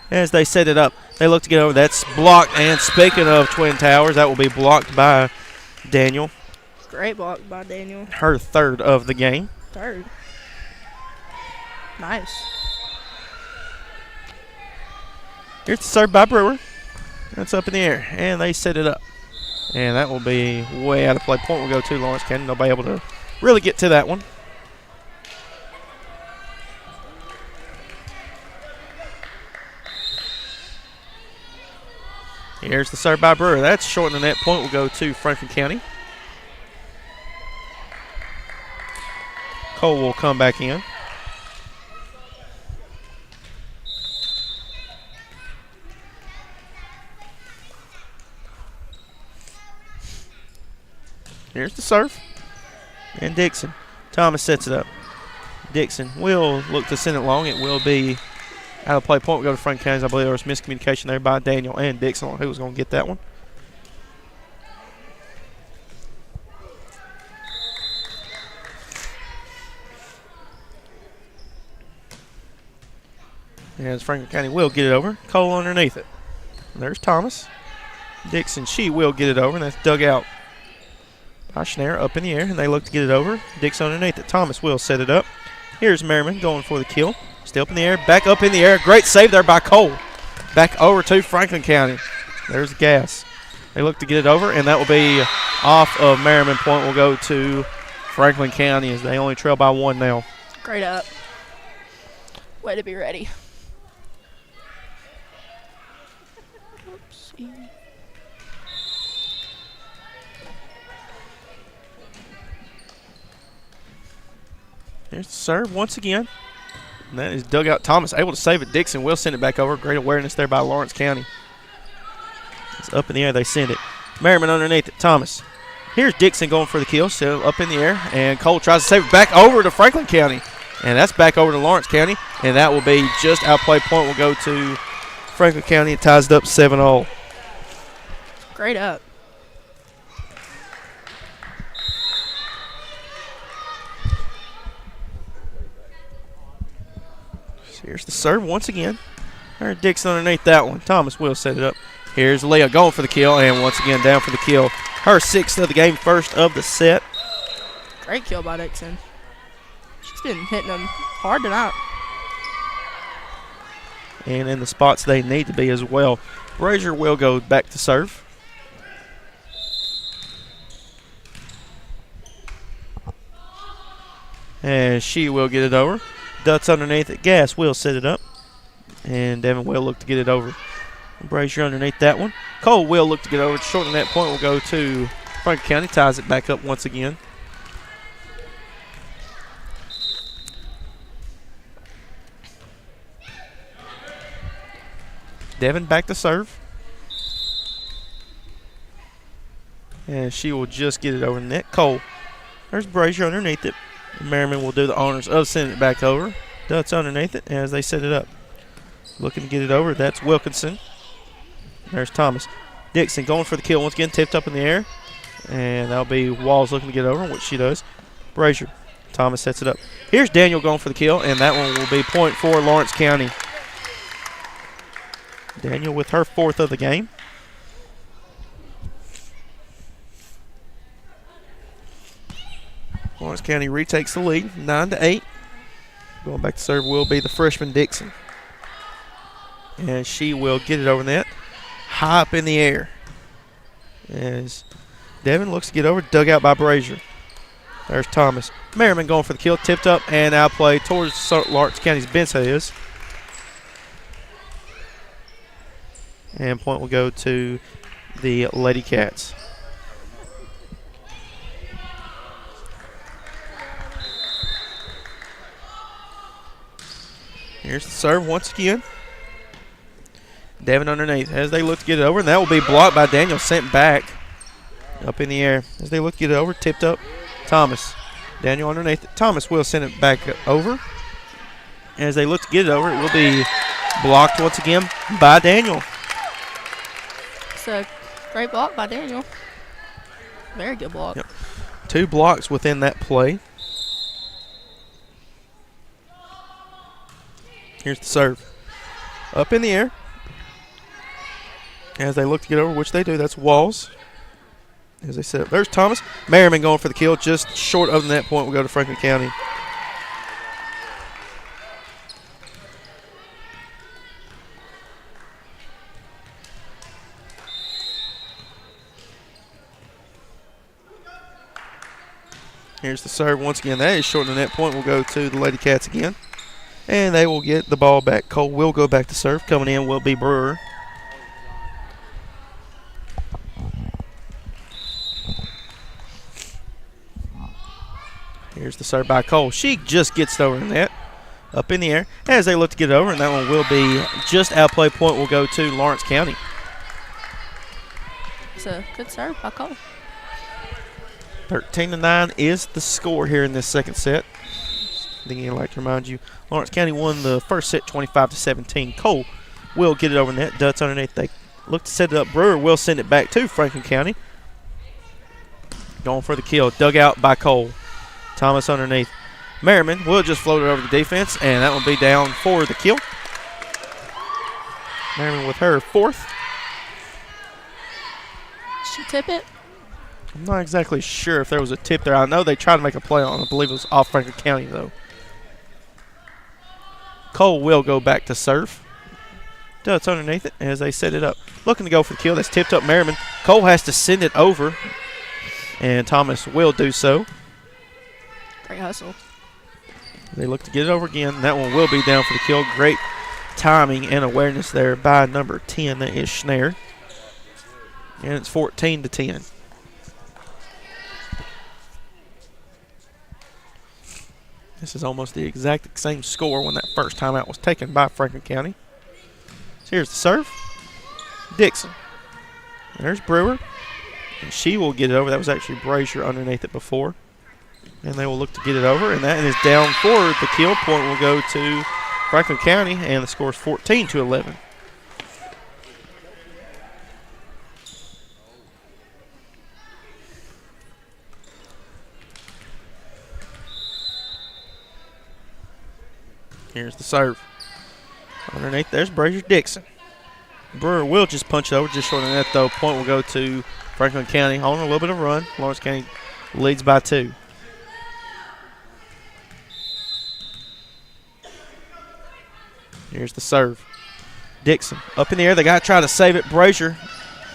S11: As they set it up, they look to get over. That's blocked, and speaking of Twin Towers, that will be blocked by Daniel.
S12: Great block by Daniel.
S11: Her third of the game.
S12: Third. Nice.
S11: Here's the serve by Brewer. That's up in the air, and they set it up. And that will be way out of play. Point will go to Lawrence County. They'll be able to really get to that one. Here's the serve by Brewer. That's short in the net. Point will go to Franklin County. Cole will come back in. Here's the serve. And Dixon. Thomas sets it up. Dixon will look to send it long. It will be out of play. Point will go to Franklin County. I believe there was miscommunication there by Daniel and Dixon on who was going to get that one. As Franklin County will get it over. Cole underneath it. There's Thomas. Dixon, she will get it over, and that's dug out by Schneer up in the air, and they look to get it over. Dixon underneath it. Thomas will set it up. Here's Merriman going for the kill. Still up in the air, back up in the air. Great save there by Cole. Back over to Franklin County. There's the gas. They look to get it over, and that will be off of Merriman. Point will go to Franklin County as they only trail by one now.
S12: Great up. Way to be ready. Oopsie.
S11: There's the serve once again. And that is dug out. Thomas able to save it. Dixon will send it back over. Great awareness there by Lawrence County. It's up in the air. They send it. Merriman underneath it. Thomas. Here's Dixon going for the kill. Still up in the air. And Cole tries to save it back over to Franklin County. And that's back over to Lawrence County. And that will be just outplay. Point will go to Franklin County. It ties it up 7-0.
S12: Great up.
S11: Here's the serve once again. There's Dixon underneath that one. Thomas will set it up. Here's Leah going for the kill, and once again down for the kill. Her sixth of the game, first of the set.
S12: Great kill by Dixon. She's been hitting them hard tonight.
S11: And in the spots they need to be as well. Brazier will go back to serve. And she will get it over. Dutz underneath it. Gas will set it up. And Devin will look to get it over. Brazier underneath that one. Cole will look to get over. Shorten that point will go to Franklin County. Ties it back up once again. Devin back to serve. And she will just get it over the net. Cole. There's Brazier underneath it. Merriman will do the honors of sending it back over. Dutz underneath it as they set it up. Looking to get it over. That's Wilkinson. There's Thomas. Dixon going for the kill once again. Tipped up in the air. And that'll be Walls looking to get over, which she does. Brazier. Thomas sets it up. Here's Daniel going for the kill, and that one will be point for Lawrence County. Daniel with her fourth of the game. Lawrence County retakes the lead, 9-8. Going back to serve will be the freshman Dixon. And she will get it over net. High up in the air. As Devin looks to get over, dug out by Brazier. There's Thomas. Merriman going for the kill, tipped up and outplayed towards Lawrence County's bench. It is. And point will go to the Lady Cats. Here's the serve once again. Devin underneath as they look to get it over, and that will be blocked by Daniel, sent back up in the air. As they look to get it over, tipped up, Thomas. Daniel underneath. Thomas will send it back over. As they look to get it over, it will be blocked once again by Daniel.
S12: It's a great block by Daniel. Very good block.
S11: Yep. 2 blocks within that play. Here's the serve. Up in the air. As they look to get over, which they do, that's Walls. As they set up, there's Thomas. Merriman going for the kill, just short of the net point will go to Franklin County. Here's the serve once again. That is short of the net point will go to the Lady Cats again. And they will get the ball back. Cole will go back to serve. Coming in will be Brewer. Here's the serve by Cole. She just gets over the net. Up in the air as they look to get it over, and that one will be just outplay. Point will go to Lawrence County.
S12: It's a good serve by Cole.
S11: 13-9 is the score here in this second set. Again, I'd like to remind you, Lawrence County won the first set 25-17. Cole will get it over the net. Dutz underneath. They look to set it up. Brewer will send it back to Franklin County. Going for the kill. Dug out by Cole. Thomas underneath. Merriman will just float it over the defense, and that will be down for the kill. Merriman with her 4th.
S12: She tip it?
S11: I'm not exactly sure if there was a tip there. I know they tried to make a play on it. I believe it was off Franklin County, though. Cole will go back to serve. Dutz underneath it as they set it up. Looking to go for the kill. That's tipped up Merriman. Cole has to send it over, and Thomas will do so.
S12: Great hustle.
S11: They look to get it over again. That one will be down for the kill. Great timing and awareness there by number 10. That is Schneider. And it's 14-10. This is almost the exact same score when that first timeout was taken by Franklin County. So here's the serve. Dixon. There's Brewer. And she will get it over. That was actually Brazier underneath it before. And they will look to get it over. And that is down for the kill. Point will go to Franklin County. And the score is 14-11. Here's the serve. Underneath, there's Brazier Dixon. Brewer will just punch it over, just short of that, though. Point will go to Franklin County on a little bit of run. Lawrence County leads by 2. Here's the serve. Dixon up in the air. They got to try to save it. Brazier,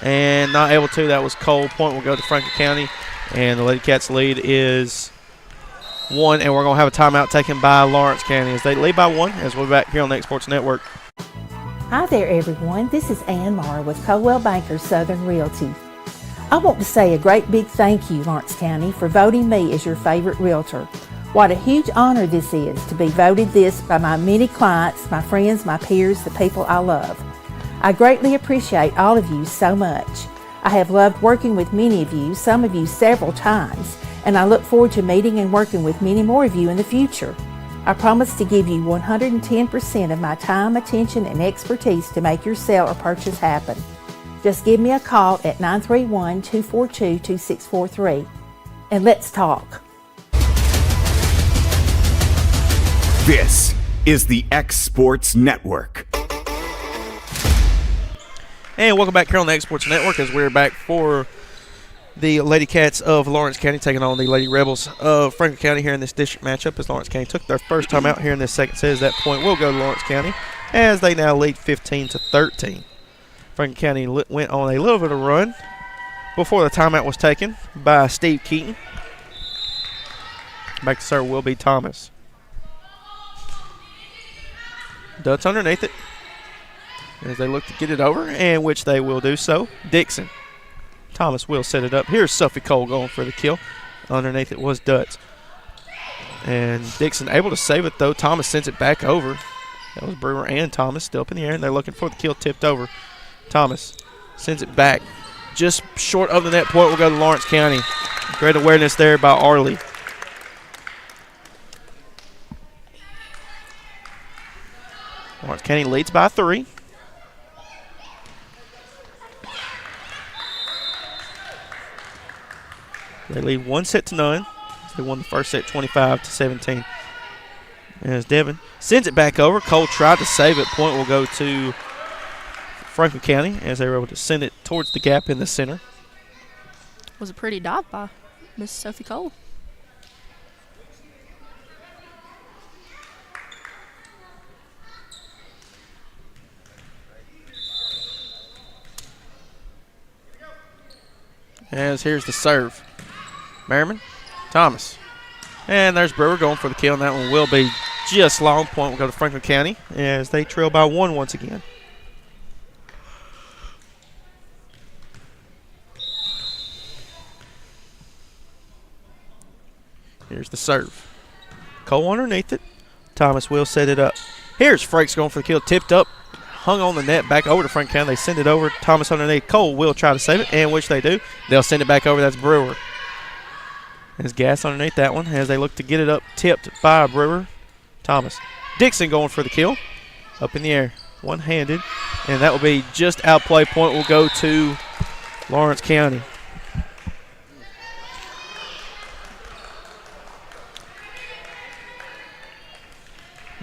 S11: and not able to. That was Cole. Point will go to Franklin County, and the Lady Cats lead is 1, and we're going to have a timeout taken by Lawrence County as they lead by 1 as we're back here on the X Sports Network.
S21: Hi there, everyone. This is Ann Marr with Coldwell Banker Southern Realty. I want to say a great big thank you, Lawrence County, for voting me as your favorite realtor. What a huge honor this is to be voted this by my many clients, my friends, my peers, the people I love. I greatly appreciate all of you so much. I have loved working with many of you, some of you several times, and I look forward to meeting and working with many more of you in the future. I promise to give you 110% of my time, attention, and expertise to make your sale or purchase happen. Just give me a call at 931-242-2643, and let's talk.
S1: This is the X Sports Network.
S11: And welcome back here on the X Sports Network as we're back for the Lady Cats of Lawrence County taking on the Lady Rebels of Franklin County here in this district matchup as Lawrence County took their first time out here in this second set. As that point will go to Lawrence County as they now lead 15-13. Franklin County went on a little bit of a run before the timeout was taken by Steve Keaton. Back to serve will be Thomas. Dutz underneath it. as they look to get it over, and which they will do so. Dixon. Thomas will set it up. Here's Sophie Cole going for the kill. Underneath it was Dutz. And Dixon able to save it, though. Thomas sends it back over. That was Brewer and Thomas still up in the air, and they're looking for the kill tipped over. Thomas sends it back. Just short of the net point will go to Lawrence County. Great awareness there by Arley. Lawrence County leads by 3. They lead 1-0. They won the first set 25-17. As Devin sends it back over. Cole tried to save it. Point will go to Franklin County as they were able to send it towards the gap in the center.
S12: Was a pretty dive by Miss Sophie Cole.
S11: As here's the serve. Merriman, Thomas. And there's Brewer going for the kill, and that one will be just long. Point will go to Franklin County as they trail by 1 once again. Here's the serve. Cole underneath it. Thomas will set it up. Here's Frakes going for the kill. Tipped up. Hung on the net. Back over to Franklin County. They send it over. Thomas underneath. Cole will try to save it, and which they do. They'll send it back over. That's Brewer. There's Gas underneath that one as they look to get it up. Tipped by Brewer. Thomas. Dixon going for the kill. Up in the air. One-handed. And that will be just outplay. Point will go to Lawrence County.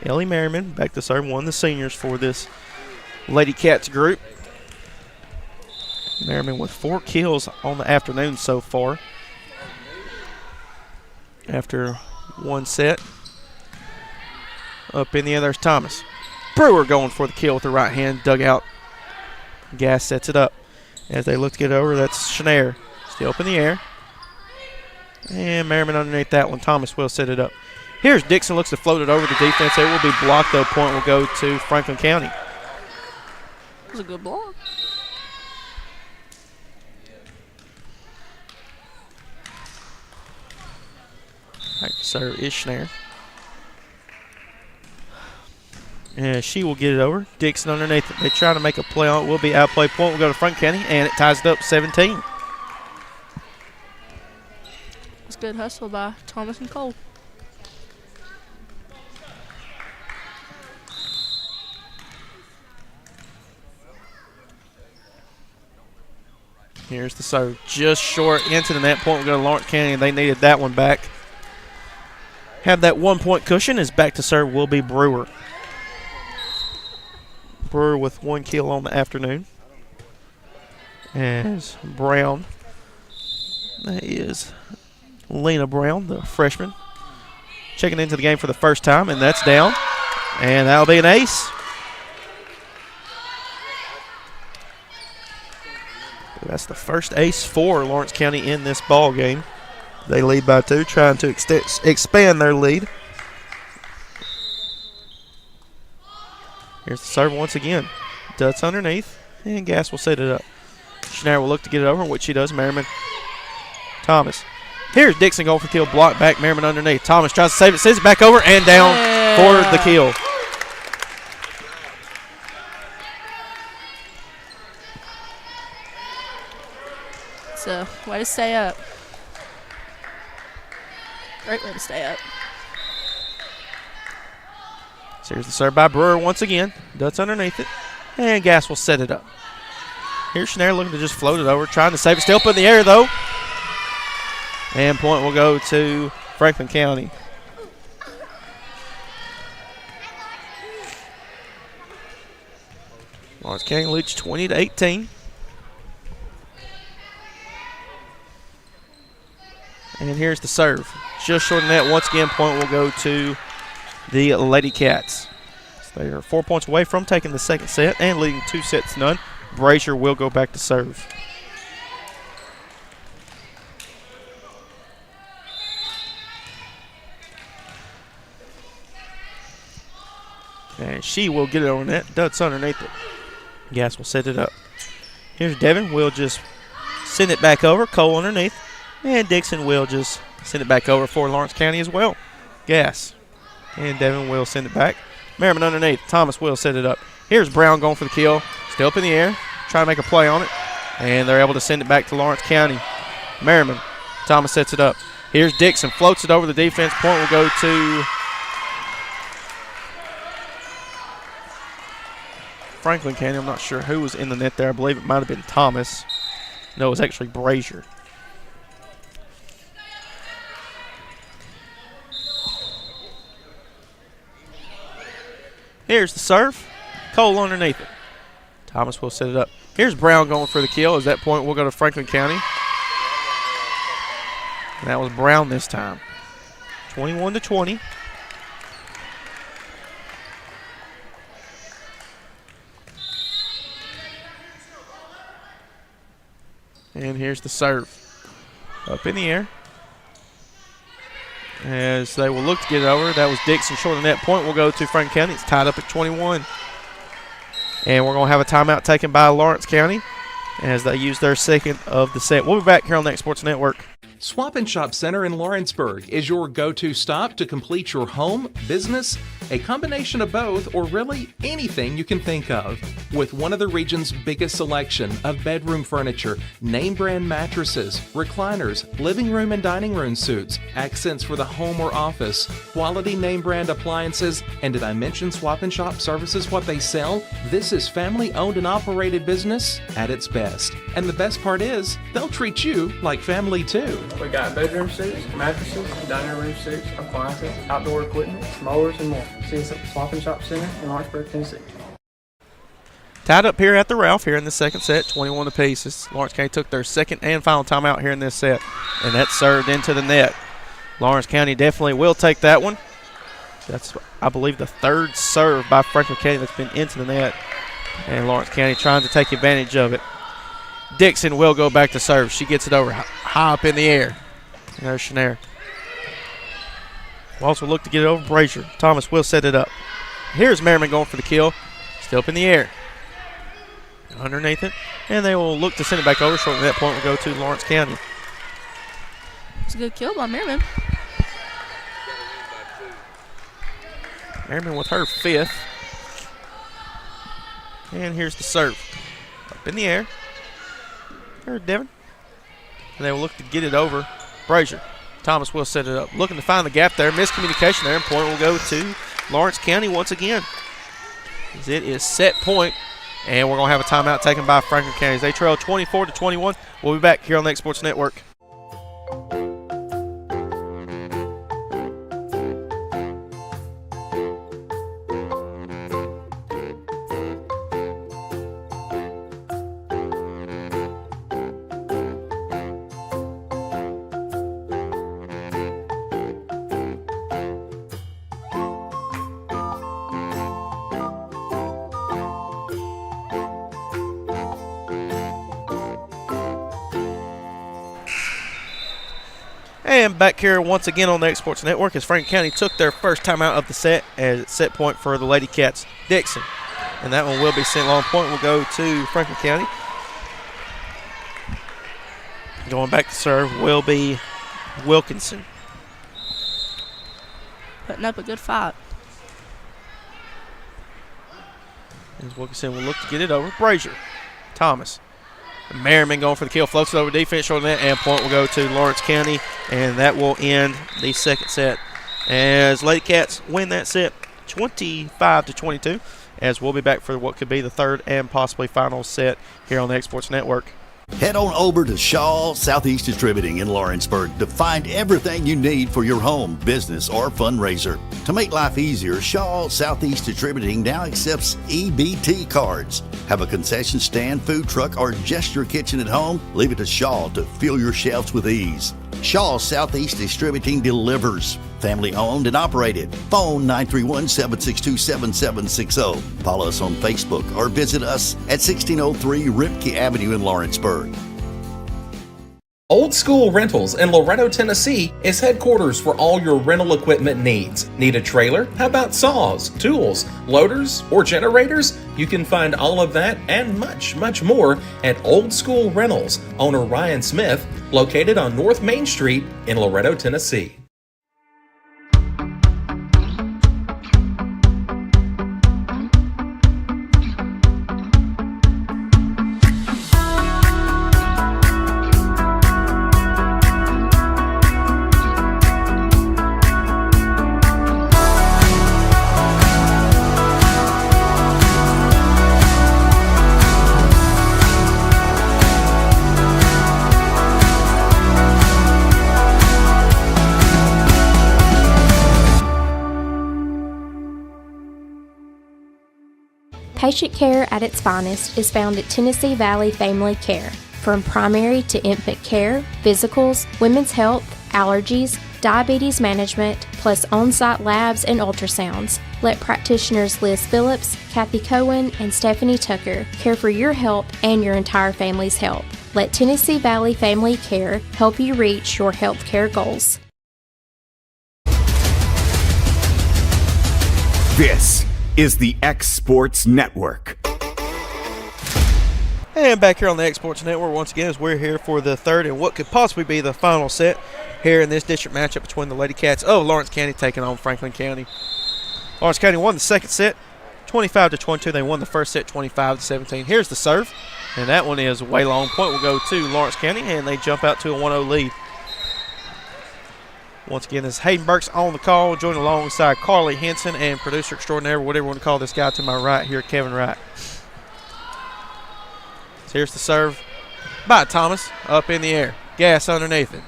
S11: Ellie Merriman back to serve, one of the seniors for this Lady Cats group. Merriman with 4 kills on the afternoon so far. After 1 set. Up in the air, there's Thomas. Brewer going for the kill with the right hand, dug out. Gas sets it up. As they look to get over, that's Schneier. Still up in the air. And Merriman underneath that one. Thomas will set it up. Here's Dixon, looks to float it over the defense. It will be blocked, though. Point will go to Franklin County.
S12: It was a good block.
S11: Right, serve is Schneier. And she will get it over. Dixon underneath it. They try to make a play on it. Will be outplay. Point will go to Franklin County, and it ties it up 17.
S12: It's good hustle by Thomas and Cole.
S11: Here's the serve. Just short into the net. Point will go to Lawrence County, and they needed that one back. Have that 1-point cushion. As back to serve will be Brewer. Brewer with 1 kill on the afternoon. As Brown, that is Lena Brown, the freshman, checking into the game for the first time, and that's down. And that'll be an ace. That's the first ace for Lawrence County in this ball game. They lead by 2, trying to expand their lead. Here's the serve once again. Dutz underneath, and Gas will set it up. Schneier will look to get it over, which she does. Merriman. Thomas. Here's Dixon going for the kill. Block back. Merriman underneath. Thomas tries to save it. Sends it back over and down for the kill.
S12: It's a way to stay up. Great way to stay up.
S11: So here's the serve by Brewer once again. Dutz underneath it. And Gas will set it up. Here's Schneier looking to just float it over. Trying to save it. Still up in the air, though. And point will go to Franklin County. Lawrence County leads 20-18. And here's the serve. Just short of that. Once again, point will go to the Lady Cats. So they are 4 points away from taking the second set and leading 2-0. Brazier will go back to serve. And she will get it over net. Dutz underneath it. Gass will set it up. Here's Devin. Will just send it back over. Cole underneath. And Dixon will just send it back over for Lawrence County as well. Gass. And Devin will send it back. Merriman underneath. Thomas will set it up. Here's Brown going for the kill. Still up in the air. Trying to make a play on it. And they're able to send it back to Lawrence County. Merriman. Thomas sets it up. Here's Dixon. Floats it over the defense. Point will go to Franklin County. I'm not sure who was in the net there. I believe it might have been Thomas. No, it was actually Brazier. Here's the serve. Cole underneath it. Thomas will set it up. Here's Brown going for the kill. At that point, we'll go to Franklin County. And that was Brown this time. 21-20. And here's the serve. Up in the air. As they will look to get it over. That was Dixon short of net. Point will go to Franklin County. It's tied up at 21. And we're going to have a timeout taken by Lawrence County as they use their second of the set. We'll be back here on Next Sports Network.
S4: Swap and Shop Center in Lawrenceburg is your go-to stop to complete your home, business, a combination of both, or really anything you can think of. With one of the region's biggest selection of bedroom furniture, name brand mattresses, recliners, living room and dining room suites, accents for the home or office, quality name brand appliances, and did I mention Swap and Shop services what they sell? This is family owned and operated business at its best. And the best part is, they'll treat you like family too.
S2: We got bedroom suites, mattresses, dining room suites, appliances, outdoor equipment, mowers, and more. See us at the Swap and Shop Center in Lawrenceburg, Tennessee.
S11: Tied up here at the Ralph here in the second set, 21 apiece. Lawrence County took their second and final timeout here in this set, and that served into the net. Lawrence County definitely will take that one. That's, I believe, the third serve by Franklin County that's been into the net, and Lawrence County trying to take advantage of it. Dixon will go back to serve. She gets it over high up in the air. And there's Shanair. Waltz will look to get it over Brazier. Thomas will set it up. Here's Merriman going for the kill. Still up in the air. Underneath it. And they will look to send it back over. Short of that point will go to Lawrence County.
S12: It's a good kill by Merriman.
S11: Merriman with her fifth. And here's the serve. Up in the air. There's Devin. And they will look to get it over Brazier. Thomas will set it up. Looking to find the gap there. Miscommunication there. And point will go to Lawrence County once again. As it is set point. And we're going to have a timeout taken by Franklin County. As they trail 24-21. We'll be back here on the Next Sports Network. And back here once again on the Next Sports Network as Franklin County took their first timeout of the set as it's set point for the Lady Cats. Dixon. And that one will be sent long. Point will go to Franklin County. Going back to serve will be Wilkinson.
S12: Putting up a good fight.
S11: As Wilkinson will look to get it over Brazier. Thomas. Merriman going for the kill, floats it over defense, short of that, and point will go to Lawrence County, and that will end the second set. As Lady Cats win that set 25-22, as we'll be back for what could be the third and possibly final set here on the X Sports Network.
S22: Head on over to Shaw Southeast Distributing in Lawrenceburg to find everything you need for your home, business, or fundraiser. To make life easier, Shaw Southeast Distributing now accepts EBT cards. Have a concession stand, food truck, or just your kitchen at home? Leave it to Shaw to fill your shelves with ease. Shaw Southeast Distributing delivers. Family owned and operated. Phone 931-762-7760. Follow us on Facebook or visit us at 1603 Ripke Avenue in Lawrenceburg.
S4: Old School Rentals in Loretto, Tennessee is headquarters for all your rental equipment needs. Need a trailer? How about saws, tools, loaders, or generators? You can find all of that and much, much more at Old School Rentals. Owner Ryan Smith, located on North Main Street in Loretto, Tennessee.
S6: Patient care at its finest is found at Tennessee Valley Family Care. From primary to infant care, physicals, women's health, allergies, diabetes management, plus on-site labs and ultrasounds. Let practitioners Liz Phillips, Kathy Cohen, and Stephanie Tucker care for your health and your entire family's health. Let Tennessee Valley Family Care help you reach your health care goals.
S1: This is the X Sports Network.
S11: And back here on the X Sports Network once again as we're here for the third and what could possibly be the final set here in this district matchup between the Lady Cats of Lawrence County taking on Franklin County. Lawrence County won the second set 25-22. They won the first set 25-17. Here's the serve, and that one is way long. Point will go to Lawrence County, and they jump out to a 1-0 lead. Once again, this is Hayden Burks on the call, joined alongside Carly Henson and producer extraordinaire, whatever you want to call this guy to my right here, Kevin Wright. So here's the serve by Thomas, up in the air. Gas underneath it.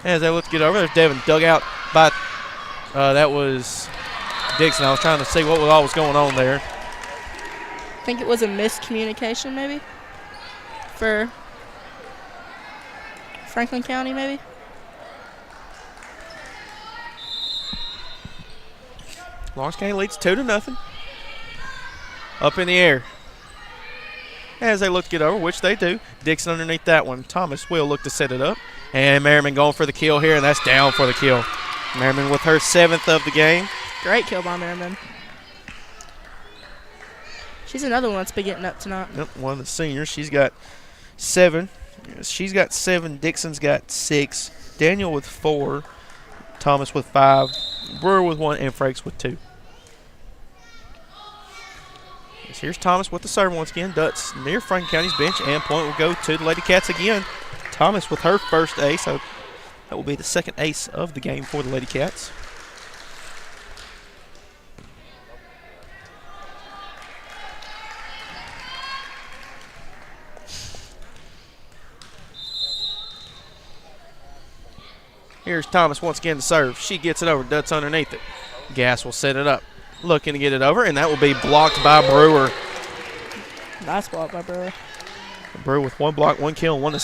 S11: As they look to get over, there's Devin dug out by, that was Dixon. I was trying to see what all was going on there.
S12: I think it was a miscommunication maybe for Franklin County maybe.
S11: Lawrence County leads 2-0. Up in the air. As they look to get over, which they do. Dixon underneath that one. Thomas will look to set it up. And Merriman going for the kill here, and that's down for the kill. Merriman with her 7th of the game.
S12: Great kill by Merriman. She's another one that's been getting up tonight.
S11: Yep, one of the seniors. She's got 7. She's got 7. Dixon's got 6. Daniel with 4. Thomas with 5. Brewer with 1 and Frakes with 2. Here's Thomas with the serve once again. Duts near Franklin County's bench, and point will go to the Lady Cats again. Thomas with her first ace. So that will be the second ace of the game for the Lady Cats. Here's Thomas once again to serve. She gets it over. Duts underneath it. Gass will set it up. Looking to get it over, and that will be blocked by Brewer.
S12: Nice block by Brewer.
S11: Brewer with 1 block, 1 kill, 1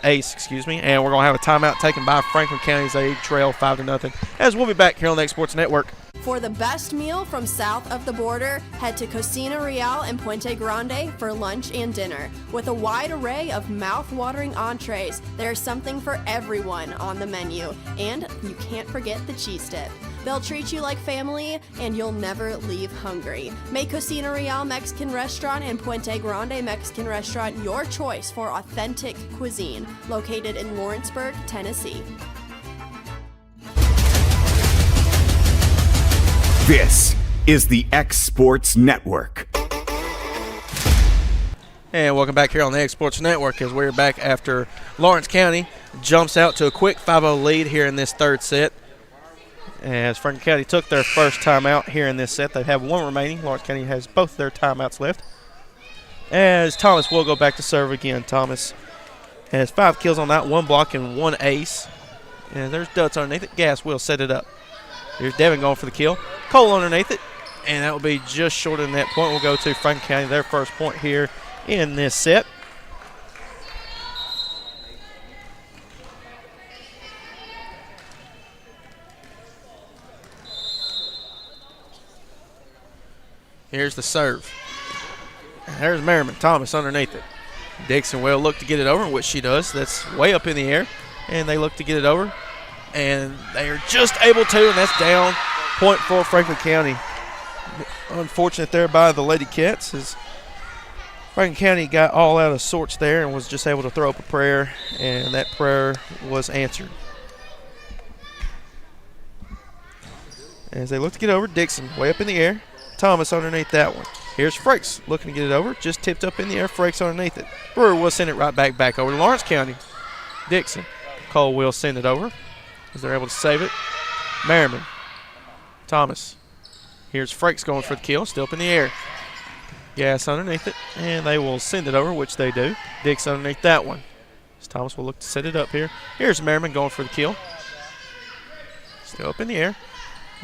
S11: ace, excuse me. And we're going to have a timeout taken by Franklin County as they trail 5-0. As we'll be back here on the X Sports Network.
S19: For the best meal from south of the border, head to Cocina Real in Puente Grande for lunch and dinner. With a wide array of mouth-watering entrees, there's something for everyone on the menu. And you can't forget the cheese dip. They'll treat you like family, and you'll never leave hungry. Make Cocina Real Mexican Restaurant and Puente Grande Mexican Restaurant your choice for authentic cuisine, located in Lawrenceburg, Tennessee.
S1: This is the X Sports Network.
S11: And welcome back here on the X Sports Network as we're back after Lawrence County jumps out to a quick 5-0 lead here in this third set. As Franklin County took their first timeout here in this set, they have 1 remaining. Lawrence County has both their timeouts left. As Thomas will go back to serve again. Thomas has 5 kills on that, 1 block and 1 ace. And there's Duts underneath it. Gass will set it up. Here's Devin going for the kill. Cole underneath it. And that will be just short of that point. Will go to Franklin County, their first point here in this set. Here's the serve. There's Merriman. Thomas underneath it. Dixon will look to get it over, which she does. That's way up in the air. And they look to get it over. And they are just able to, and that's down. Point for Franklin County. Unfortunate there by the Lady Cats as Franklin County got all out of sorts there and was just able to throw up a prayer, and that prayer was answered. As they look to get over, Dixon way up in the air. Thomas underneath that one. Here's Frakes looking to get it over. Just tipped up in the air. Frakes underneath it. Brewer will send it right back over to Lawrence County. Dixon. Cole will send it over as they're able to save it. Merriman. Thomas. Here's Frakes going for the kill. Still up in the air. Gas underneath it. And they will send it over, which they do. Dixon underneath that one. As Thomas will look to set it up here. Here's Merriman going for the kill. Still up in the air.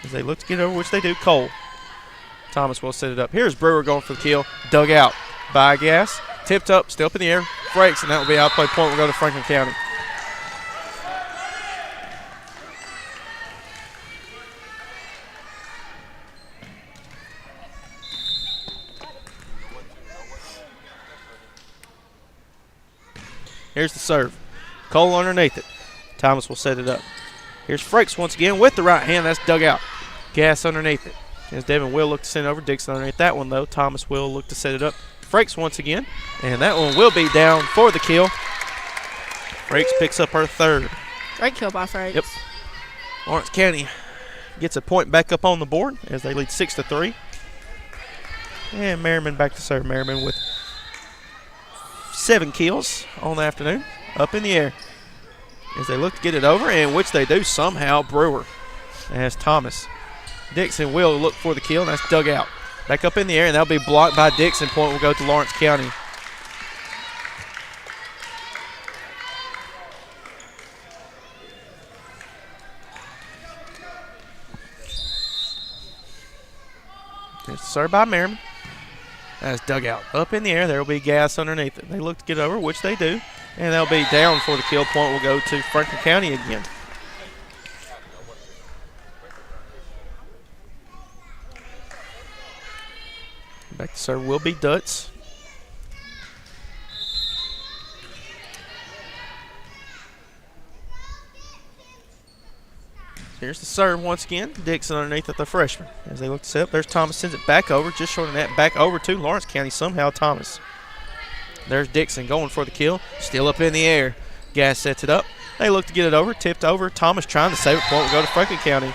S11: As they look to get it over, which they do. Cole. Thomas will set it up. Here's Brewer going for the kill. Dug out by Gas. Tipped up, still up in the air. Frakes, and that will be outplay point. Will go to Franklin County. Here's the serve. Cole underneath it. Thomas will set it up. Here's Frakes once again with the right hand. That's dug out. Gas underneath it. As Devin will look to send over. Dixon underneath that one, though. Thomas will look to set it up. Frakes once again. And that one will be down for the kill. Frakes picks up her third.
S12: Great kill by Frakes.
S11: Yep. Lawrence County gets a point back up on the board as they lead 6-3. And Merriman back to serve. Merriman with 7 kills on the afternoon. Up in the air. As they look to get it over, and which they do somehow. Brewer as Thomas. Dixon will look for the kill, and that's dug out. Back up in the air, and that'll be blocked by Dixon. Point will go to Lawrence County. There's the serve by Merriman. That's dug out. Up in the air, there will be Gas underneath it. They look to get over, which they do, and they'll be down for the kill. Point will go to Franklin County again. Back to serve will be Dutz. Here's the serve once again. Dixon underneath at the freshman. As they look to set up, there's Thomas, sends it back over, just short of that, back over to Lawrence County. Somehow Thomas. There's Dixon going for the kill. Still up in the air. Gas sets it up. They look to get it over, tipped over. Thomas trying to save it. Point will go to Franklin County.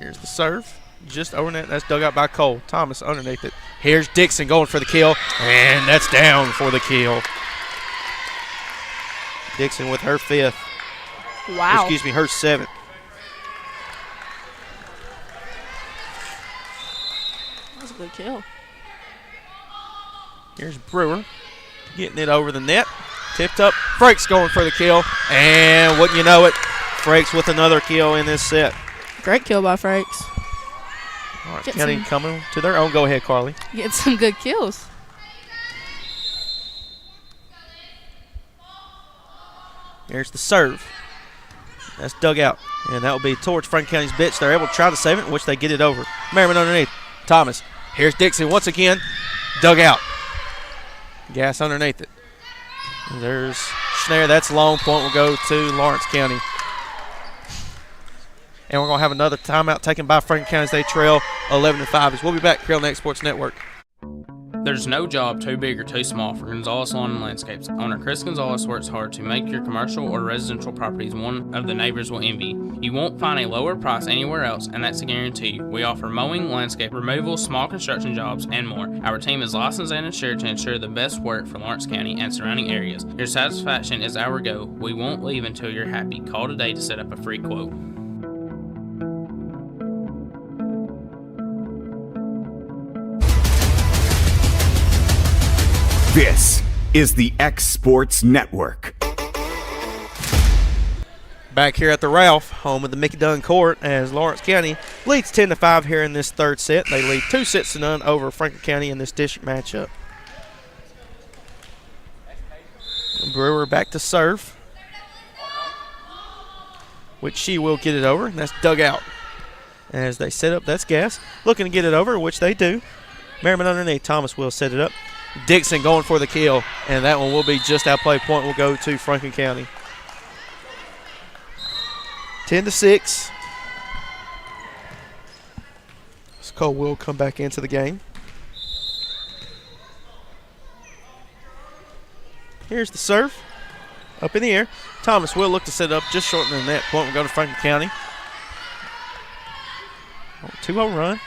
S11: Here's the serve. Just over net. That's dug out by Cole. Thomas underneath it. Here's Dixon going for the kill. And that's down for the kill. Dixon with her 5th.
S12: Wow.
S11: Excuse me, her 7th.
S12: That's a good kill.
S11: Here's Brewer getting it over the net. Tipped up. Frakes going for the kill. And wouldn't you know it, Frakes with another kill in this set.
S12: Great kill by Frakes.
S11: Lawrence County coming to their own. Go ahead, Carly.
S12: Get some good kills.
S11: Here's the serve. That's dug out. And that will be towards Franklin County's bench. They're able to try to save it, in which they get it over. Merriman underneath. Thomas. Here's Dixon once again. Dug out. Gas underneath it. And there's Schneider. That's long. Point will go to Lawrence County. And we're going to have another timeout taken by Franklin County as they trail 11-5. As we'll be back here on the X Sports Network.
S5: There's no job too big or too small for Gonzalez Lawn and Landscapes. Owner Chris Gonzalez works hard to make your commercial or residential properties one of the neighbors will envy. You won't find a lower price anywhere else, and that's a guarantee. We offer mowing, landscape removal, small construction jobs, and more. Our team is licensed and insured to ensure the best work for Lawrence County and surrounding areas. Your satisfaction is our goal. We won't leave until you're happy. Call today to set up a free quote.
S1: This is the X Sports Network.
S11: Back here at the Ralph, home of the Mickey Dunn Court, as Lawrence County leads 10-5 here in this third set. They lead 2-0 over Franklin County in this district matchup. Brewer back to serve, which she will get it over, and that's dug out. As they set up, that's Gas. Looking to get it over, which they do. Merriman underneath. Thomas will set it up. Dixon going for the kill, and that one will be just outplay. Point will go to Franklin County. 10-6. Cole will come back into the game. Here's the serve. Up in the air. Thomas will look to set up, just shortening the net. Point will go to Franklin County. 2-0 run.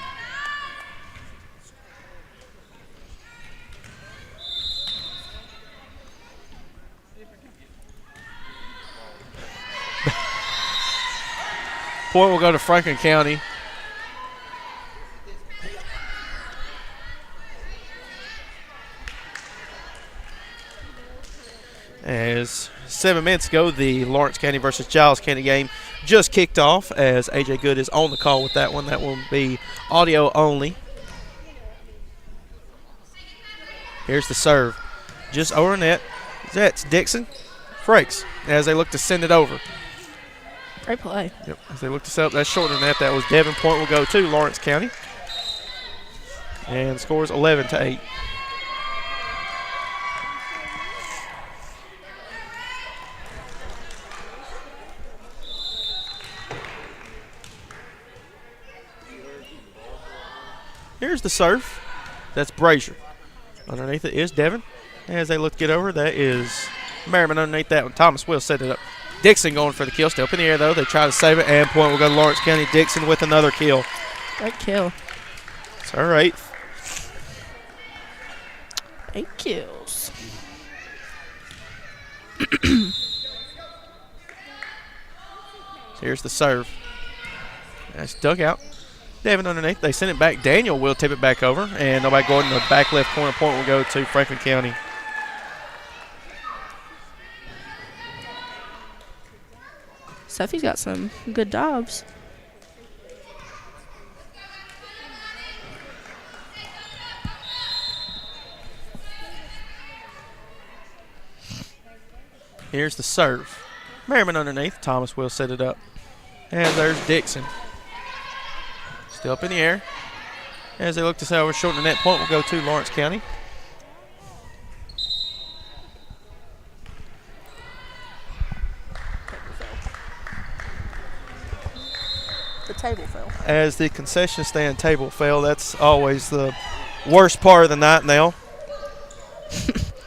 S11: Point will go to Franklin County. As 7 minutes ago, the Lawrence County versus Giles County game just kicked off, as A.J. Good is on the call with that one. That will be audio only. Here's the serve. Just over net. That's Dixon. Frakes as they look to send it over.
S12: Great play.
S11: Yep. As they look to set up that short net, that was Devon. Point will go to Lawrence County. And the score is 11-8. Here's the serve. That's Brazier. Underneath it is Devon. As they look to get over, that is Merriman underneath that one. Thomas will set it up. Dixon going for the kill. Still up in the air, though. They try to save it, and point will go to Lawrence County. Dixon with another kill.
S12: Great kill.
S11: It's all right.
S12: 8 kills.
S11: Here's the serve. That's dug out. Devin underneath. They send it back. Daniel will tip it back over, and nobody going to the back left corner. Point will go to Franklin County.
S12: Sophie's got some good jobs.
S11: Here's the serve. Merriman underneath. Thomas will set it up. And there's Dixon. Still up in the air. As they look to say over shorten the net, point will go to Lawrence County.
S12: The table fell.
S11: As the concession stand table fell, that's always the worst part of the night now.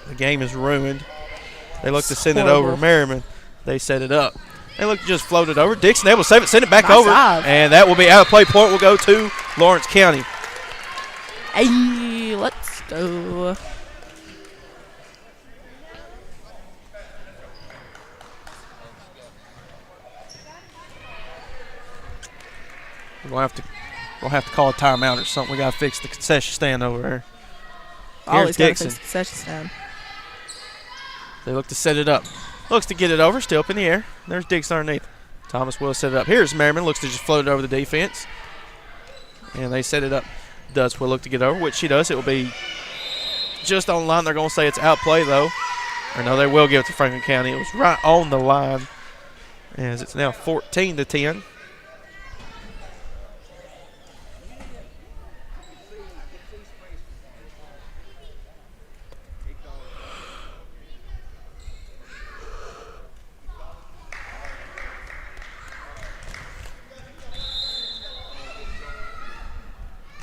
S11: The game is ruined. They look to send it over. Merriman, they set it up. They look to just float it over. Dixon able to save it, send it back over. And that will be out of play. Point will go to Lawrence County.
S12: Hey, let's go.
S11: We'll have to call a timeout or something. We got to fix the concession stand over there.
S12: Always got to fix the concession stand.
S11: They look to set it up. Looks to get it over. Still up in the air. There's Dixon underneath. Thomas will set it up. Here's Merriman. Looks to just float it over the defense. And they set it up. Dutz will look to get over, which she does. It will be just on the line. They're going to say it's outplay, though. Or no, they will give it to Franklin County. It was right on the line. As it's now 14-10.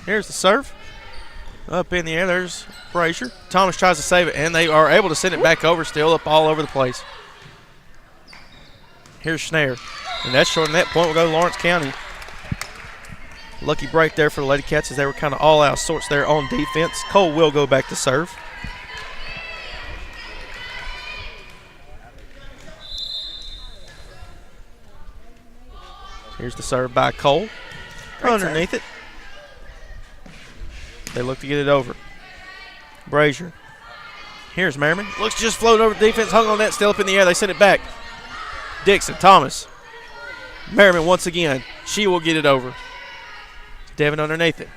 S11: Here's the serve. Up in the air, there's Brazier. Thomas tries to save it, and they are able to send it back over, still up all over the place. Here's Schneider. And that's short, and that point will go to Lawrence County. Lucky break there for the Lady Cats as they were kind of all out of sorts there on defense. Cole will go back to serve. Here's the serve by Cole. Underneath it. They look to get it over. Brazier. Here's Merriman. Looks to just float over defense. Hung on that. Still up in the air. They send it back. Dixon. Thomas. Merriman once again. She will get it over. Devin underneath it.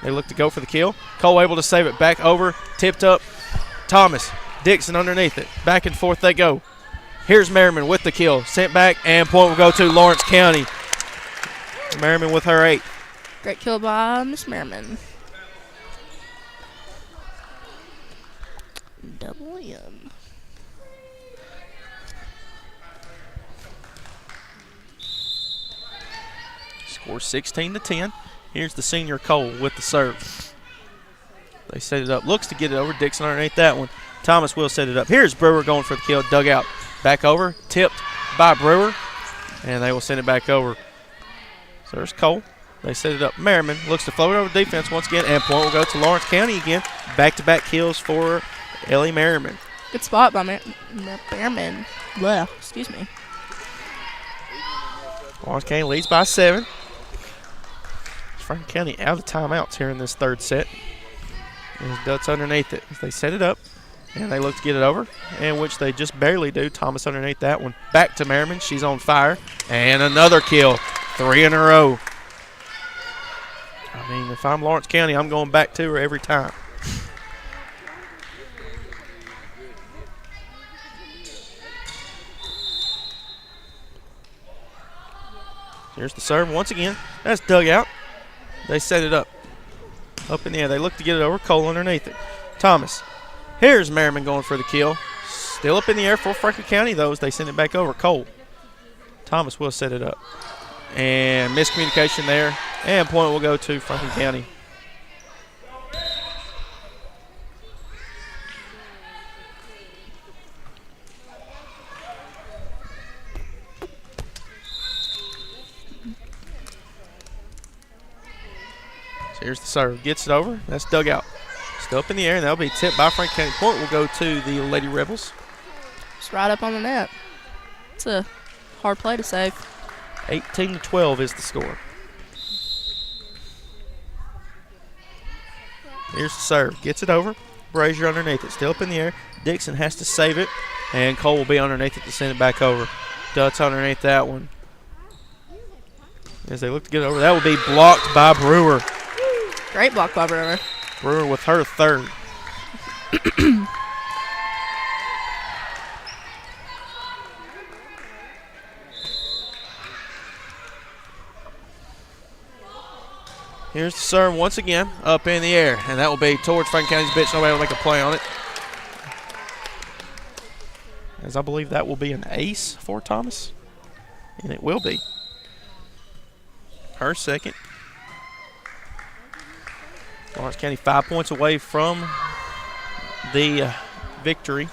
S11: They look to go for the kill. Cole able to save it back over. Tipped up. Thomas. Dixon underneath it. Back and forth they go. Here's Merriman with the kill. Sent back, and point will go to Lawrence County. Merriman with her 8.
S12: Great kill by Miss Merriman. Double M.
S11: Score 16-10. Here's the senior Cole with the serve. They set it up. Looks to get it over. Dixon underneath that one. Thomas will set it up. Here's Brewer going for the kill. Dug out. Back over. Tipped by Brewer. And they will send it back over. So there's Cole. They set it up. Merriman looks to float over defense once again. And point will go to Lawrence County again. Back-to-back kills for Ellie Merriman.
S12: Good spot by Merriman. Blah, excuse me.
S11: Lawrence County leads by 7. Franklin County out of timeouts here in this third set. There's Dutz underneath it. They set it up, and they look to get it over, and which they just barely do. Thomas underneath that one. Back to Merriman. She's on fire. And another kill. 3 in a row. I mean, if I'm Lawrence County, I'm going back to her every time. Here's the serve once again. That's dug out. They set it up. Up in the air. They look to get it over. Cole underneath it. Thomas. Here's Merriman going for the kill. Still up in the air for Franklin County, though, as they send it back over. Cole. Thomas will set it up. And miscommunication there. And point will go to Franklin County. So here's the serve. Gets it over. That's dug out. Still up in the air, and that'll be tipped by Franklin County. Point will go to the Lady Rebels.
S12: Just right up on the net. It's a hard play to save.
S11: 18-12 is the score. Here's the serve. Gets it over. Brazier underneath it. Still up in the air. Dixon has to save it. And Cole will be underneath it to send it back over. Dutz underneath that one. As they look to get it over, that will be blocked by Brewer.
S12: Great block by Brewer.
S11: Brewer with her 3rd. Here's the serve once again, up in the air, and that will be towards Franklin County's bench. Nobody will make a play on it. As I believe that will be an ace for Thomas, and it will be. Her 2nd. Lawrence County 5 points away from the victory.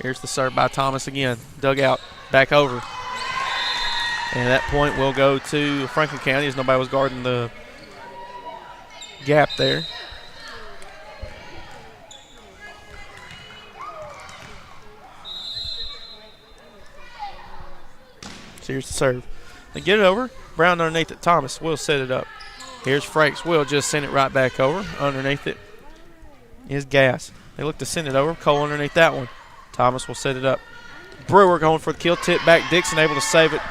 S11: Here's the serve by Thomas again. Dug out, back over. And that point will go to Franklin County as nobody was guarding the gap there. So here's the serve. They get it over. Brown underneath it. Thomas will set it up. Here's Frakes. Will just send it right back over. Underneath it is Gas. They look to send it over. Cole underneath that one. Thomas will set it up. Brewer going for the kill. Tip back. Dixon able to save it.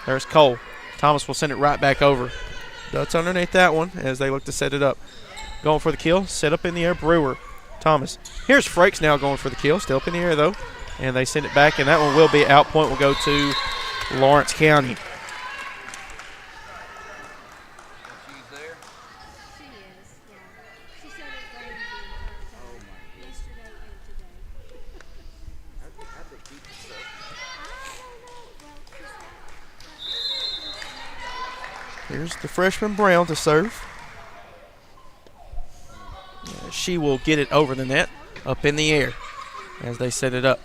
S11: There's Cole. Thomas will send it right back over. Dutz underneath that one as they look to set it up. Going for the kill. Set up in the air. Brewer. Thomas. Here's Frakes now going for the kill. Still up in the air, though. And they send it back, and that one will be out. Point will go to Lawrence County. Here's the freshman Brown to serve. She will get it over the net, up in the air as they set it up.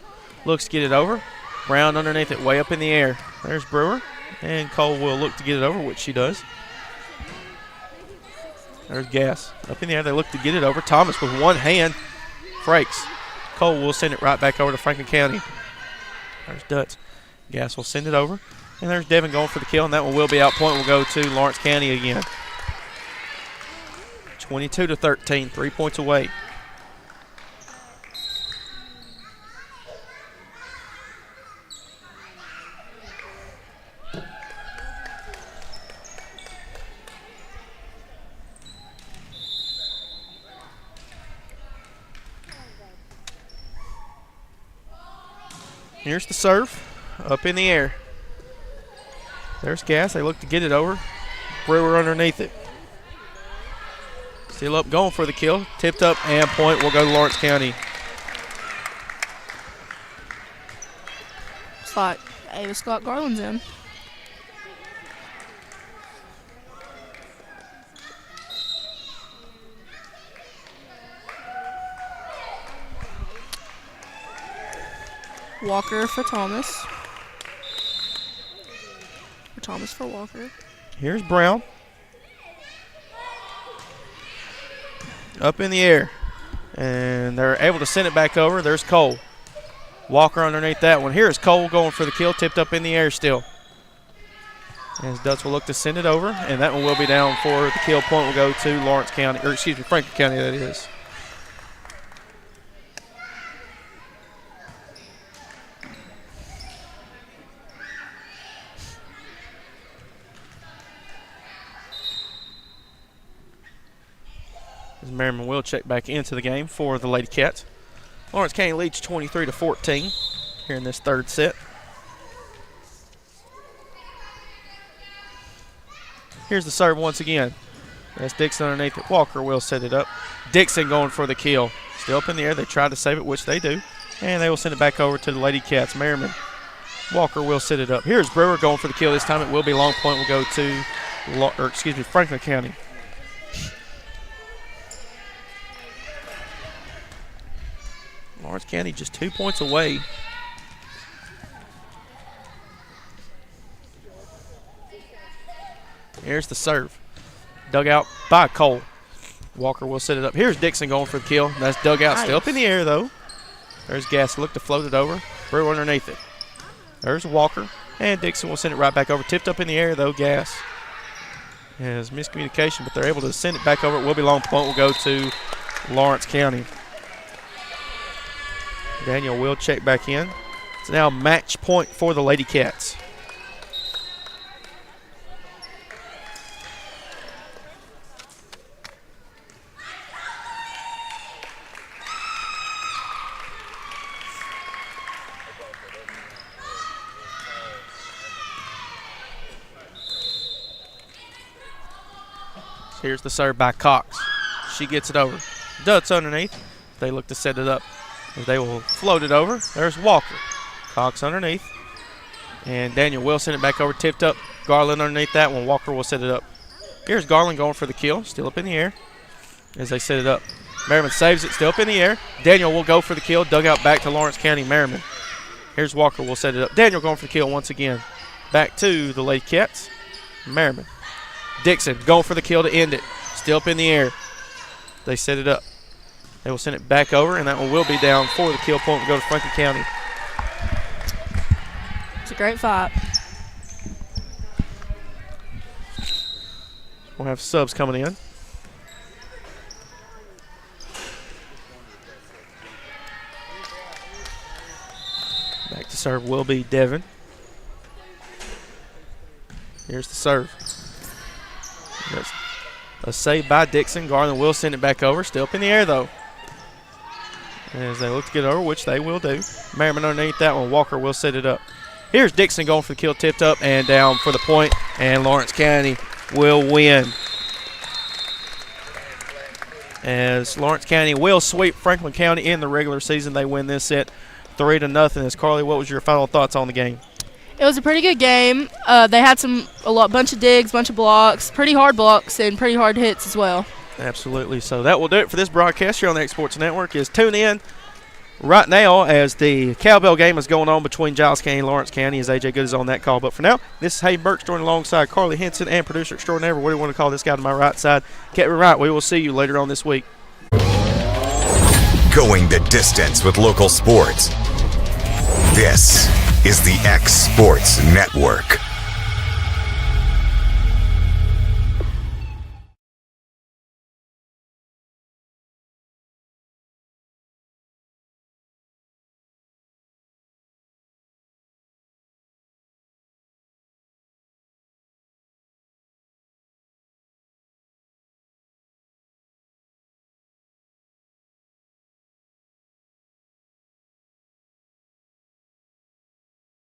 S11: Looks to get it over. Brown underneath it, way up in the air. There's Brewer, and Cole will look to get it over, which she does. There's Gas. Up in the air, they look to get it over. Thomas with one hand. Frakes. Cole will send it right back over to Franklin County. There's Dutz. Gas will send it over. And there's Devin going for the kill, and that one will be out. Point will go to Lawrence County again. 22-13, 3 points away. Here's the serve. Up in the air. There's Gass. They look to get it over. Brewer underneath it. Still up, going for the kill. Tipped up, and point will go to Lawrence County.
S12: It's like Ava Scott Garland's in. Walker for Thomas. Thomas for Walker.
S11: Here's Brown. Up in the air. And they're able to send it back over. There's Cole. Walker underneath that one. Here's Cole going for the kill. Tipped up in the air still. As Dutz will look to send it over. And that one will be down for the kill. Point will go to Lawrence County. Or excuse me, Franklin County that is. As Merriman will check back into the game for the Lady Cats. Lawrence County leads 23-14 here in this third set. Here's the serve once again. That's Dixon underneath it. Walker will set it up. Dixon going for the kill. Still up in the air. They tried to save it, which they do. And they will send it back over to the Lady Cats. Merriman. Walker will set it up. Here's Brewer going for the kill. This time it will be long point. Will go to, Franklin County. Lawrence County just 2 points away. Here's the serve. Dug out by Cole. Walker will set it up. Here's Dixon going for the kill. That's dug out. Nice. Still up in the air, though. There's Gass. Look to float it over. Brewer underneath it. There's Walker. And Dixon will send it right back over. Tipped up in the air, though, Gass. Has miscommunication, but they're able to send it back over. It will be long point. Will go to Lawrence County. Daniel will check back in. It's now match point for the Lady Cats. Here's the serve by Cox. She gets it over. Dutz underneath. They look to set it up. They will float it over. There's Walker. Cox underneath. And Daniel will send it back over. Tipped up. Garland underneath that one. Walker will set it up. Here's Garland going for the kill. Still up in the air as they set it up. Merriman saves it. Still up in the air. Daniel will go for the kill. Dug out back to Lawrence County. Merriman. Here's Walker will set it up. Daniel going for the kill once again. Back to the Lady Cats. Merriman. Dixon going for the kill to end it. Still up in the air. They set it up. They will send it back over, and that one will be down for the kill point. Will go to Franklin County.
S12: It's a great fight.
S11: We'll have subs coming in. Back to serve will be Devin. Here's the serve. That's a save by Dixon. Garland will send it back over. Still up in the air, though. As they look to get over, which they will do. Merriman underneath that one. Walker will set it up. Here's Dixon going for the kill. Tipped up and down for the point. And Lawrence County will win. As Lawrence County will sweep Franklin County in the regular season. They win this set 3-0. As Carly, what was your final thoughts on the game?
S12: It was a pretty good game. They had bunch of digs, bunch of blocks, pretty hard blocks, and pretty hard hits as well. Absolutely. So that will do it for this broadcast here on the X Sports Network. Tune in right now as the cowbell game is going on between Giles County and Lawrence County as AJ Good is on that call. But for now, this is Hayden Burke joined alongside Carly Henson and producer extraordinaire. What do you want to call this guy to my right side? Kevin Wright. We will see you later on this week.
S1: Going the distance with local sports. This is the X Sports Network.